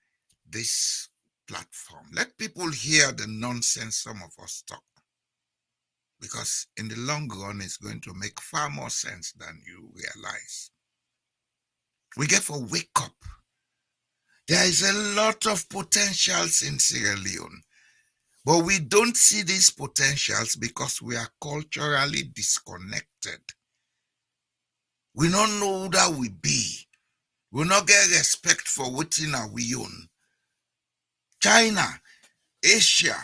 this platform. Let people hear the nonsense some of us talk. Because in the long run, it's going to make far more sense than you realize. We get to wake up. There is a lot of potentials in Sierra Leone, but we don't see these potentials because we are culturally disconnected. We don't know who that we be. We not get respect for what in our we own. China, Asia,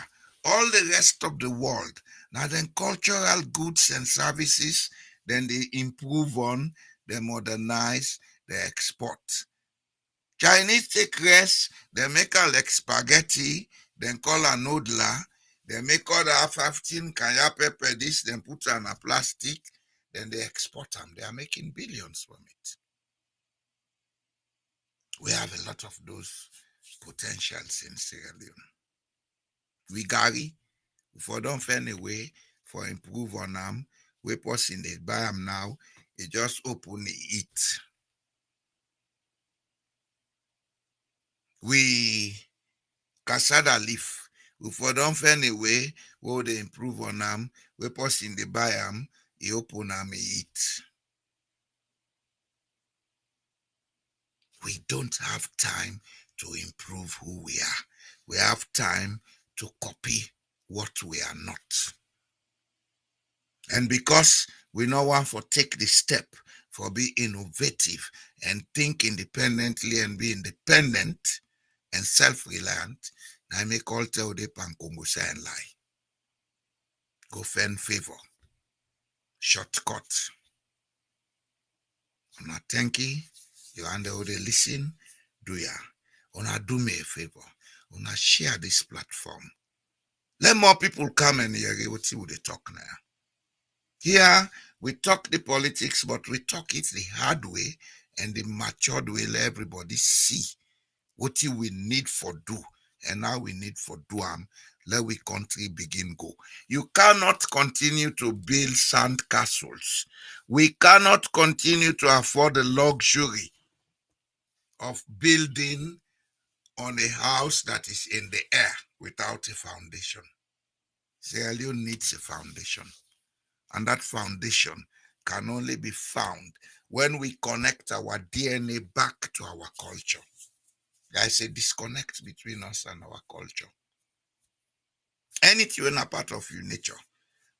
all the rest of the world. Now then cultural goods and services, then they improve on, they modernize, they export. Chinese take rest, they make a like spaghetti, then call a noodler, they make all the 15 kaya pepper this, then put on a plastic, then they export them. They are making billions from it. We have a lot of those potentials in Sierra Leone. We carry, for don't find a way for improve on them, we person they buy them now, it just open it. We cassava leaf, for don't find a way where they improve on them, we person they buy them, it open them eat. We don't have time to improve who we are. We have time to copy what we are not. And because we no want to take the step for be innovative and think independently and be independent and self-reliant, I make all tell the Pankongo say and lie. Go find favor. Shortcut. Una thank you and they listen, do ya. Una do me a favor. Una share this platform. Let more people come and hear what they talk now. Here, we talk the politics, but we talk it the hard way and the matured way. Let everybody see what we need for do and how we need for do them. Let we country begin go. You cannot continue to build sand castles. We cannot continue to afford the luxury of building on a house that is in the air without a foundation. Sierra Leone needs a foundation. And that foundation can only be found when we connect our DNA back to our culture. There is a disconnect between us and our culture. Anything in a part of your nature,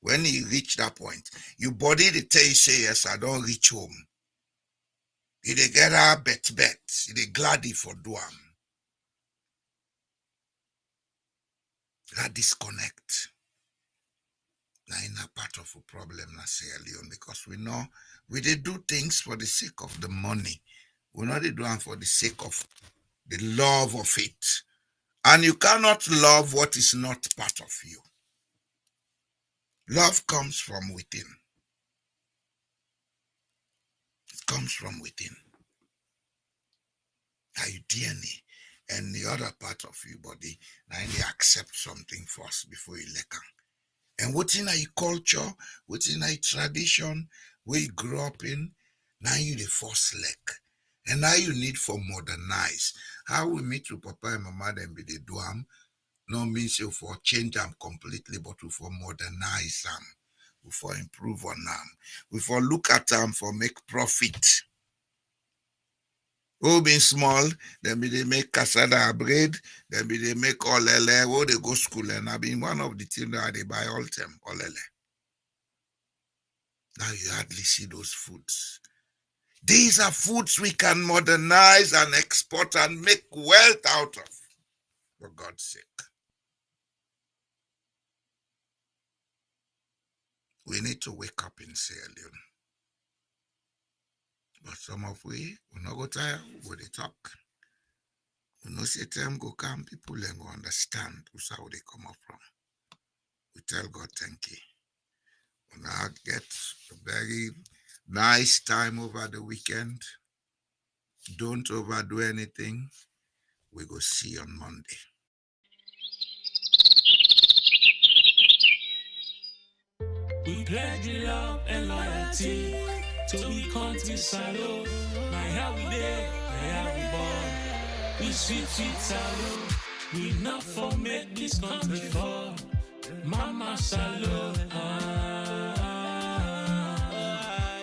when you reach that point, your body they tell you say, yes, I don't reach home. You they get a bet, you they glad for doam. That disconnect. Now in a part of a problem na Sierra Leone because we know we they do things for the sake of the money. We not they do them for the sake of the love of it. And you cannot love what is not part of you. Love comes from within. It comes from within. Now your DNA and the other part of your body, now you accept something first before you let them. And what's in your culture, what's in your tradition, where you grew up in, now you the first leg. And now you need for modernize. How we meet with Papa and Mama then be the do no means you for change them completely, but we for modernize them, we for improve on them, we for look at them for make profit. Oh, being small, then be they make cassava bread, then be they make olele, oh, they go school, and I been one of the things that they buy all them, olele. Now you hardly see those foods. These are foods we can modernize and export and make wealth out of, for God's sake. We need to wake up in Sierra Leone. But some of we not go tired, we go they talk. We know say time go come, people then go understand who's how they come up from. We tell God thank you. We now get a very nice time over the weekend. Don't overdo anything. We go see you on Monday. We pledge love and loyalty to the country salute. My how we there, my how we born. We sweet salute. We not for make this country fall. Mama salute.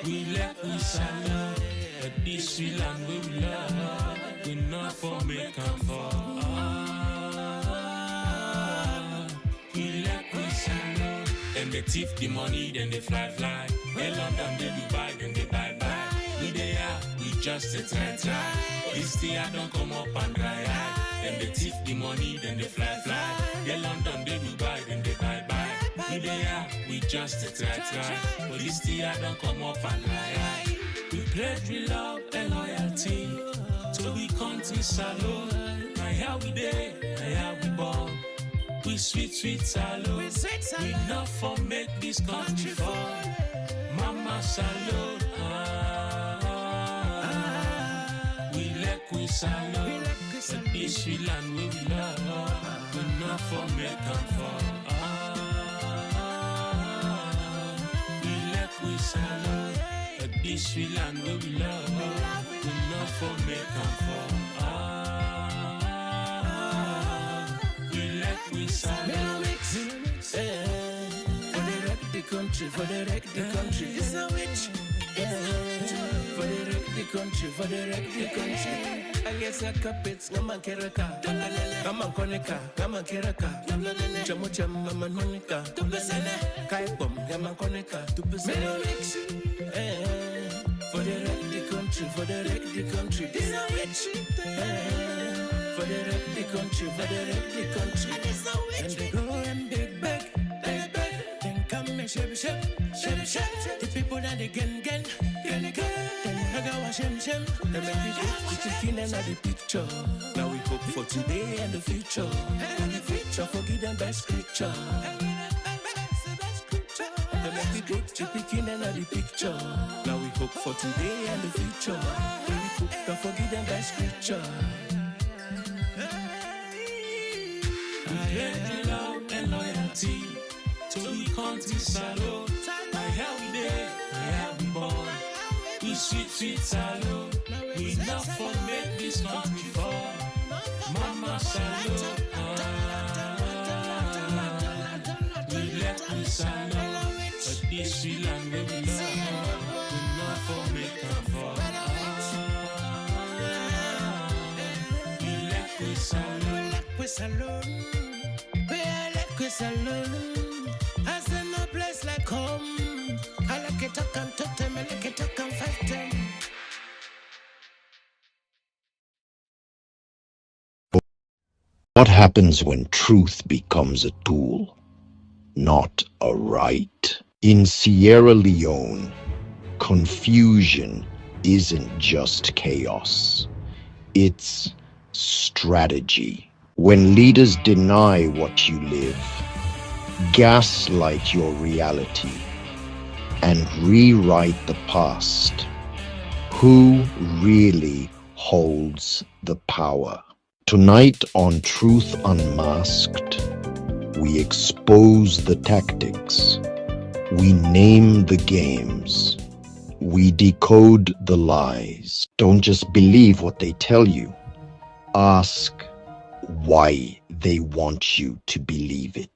We let we salute. But this sweet land we love. We not for make them fall. We let we salute. Then they thief the money, then they fly. They London, they Dubai, then they buy. We they are, we just a try. This year don't come up and dry eye. Then they thief the money, then they fly. They London, they Dubai, then they buy. We they are, we just a try. But this year don't come up and dry eye. We pledge we love and loyalty to the country salute. My how we there, my how we born. We sweet salute. We not for make this country fall. Mama salute. We let we salute. But this we land we love. We not for make them fall. We let we salute. But this we land we love. We not for make them fall. We salute. For the wreck the country, it's a witch. For the wreck the country, I guess a carpets, Gaman Keraka, Gaman Konica, Gaman Keraka, Jamucham, Gaman Monica, Kaipom, Gaman Konica, 2%. For the wreck the country, it's a witch. For the wreck the country, and they go and they beg. The people that they gen. Then Hagawa shem. They make me the chicken and the picture. Now we hope for today and the future. Forgive them best scripture. They make me the chicken and the picture. Now we hope for today and the future. Don't forgive them best scripture. I pledge love and loyalty to the country salute. My how we there, my how we born. We sweet salute. We not for make this country fall. Mama salute. We let we salute. But this we land we love. We not for make them fall. We let we salute. We salute. I say no place like home. I like it talk and totem, I like it talk and fight them. What happens when truth becomes a tool, not a right? In Sierra Leone, confusion isn't just chaos. It's strategy. When leaders deny what you live, gaslight your reality, and rewrite the past, who really holds the power? Tonight on Truth Unmasked, we expose the tactics, we name the games, we decode the lies. Don't just believe what they tell you. Ask, why they want you to believe it.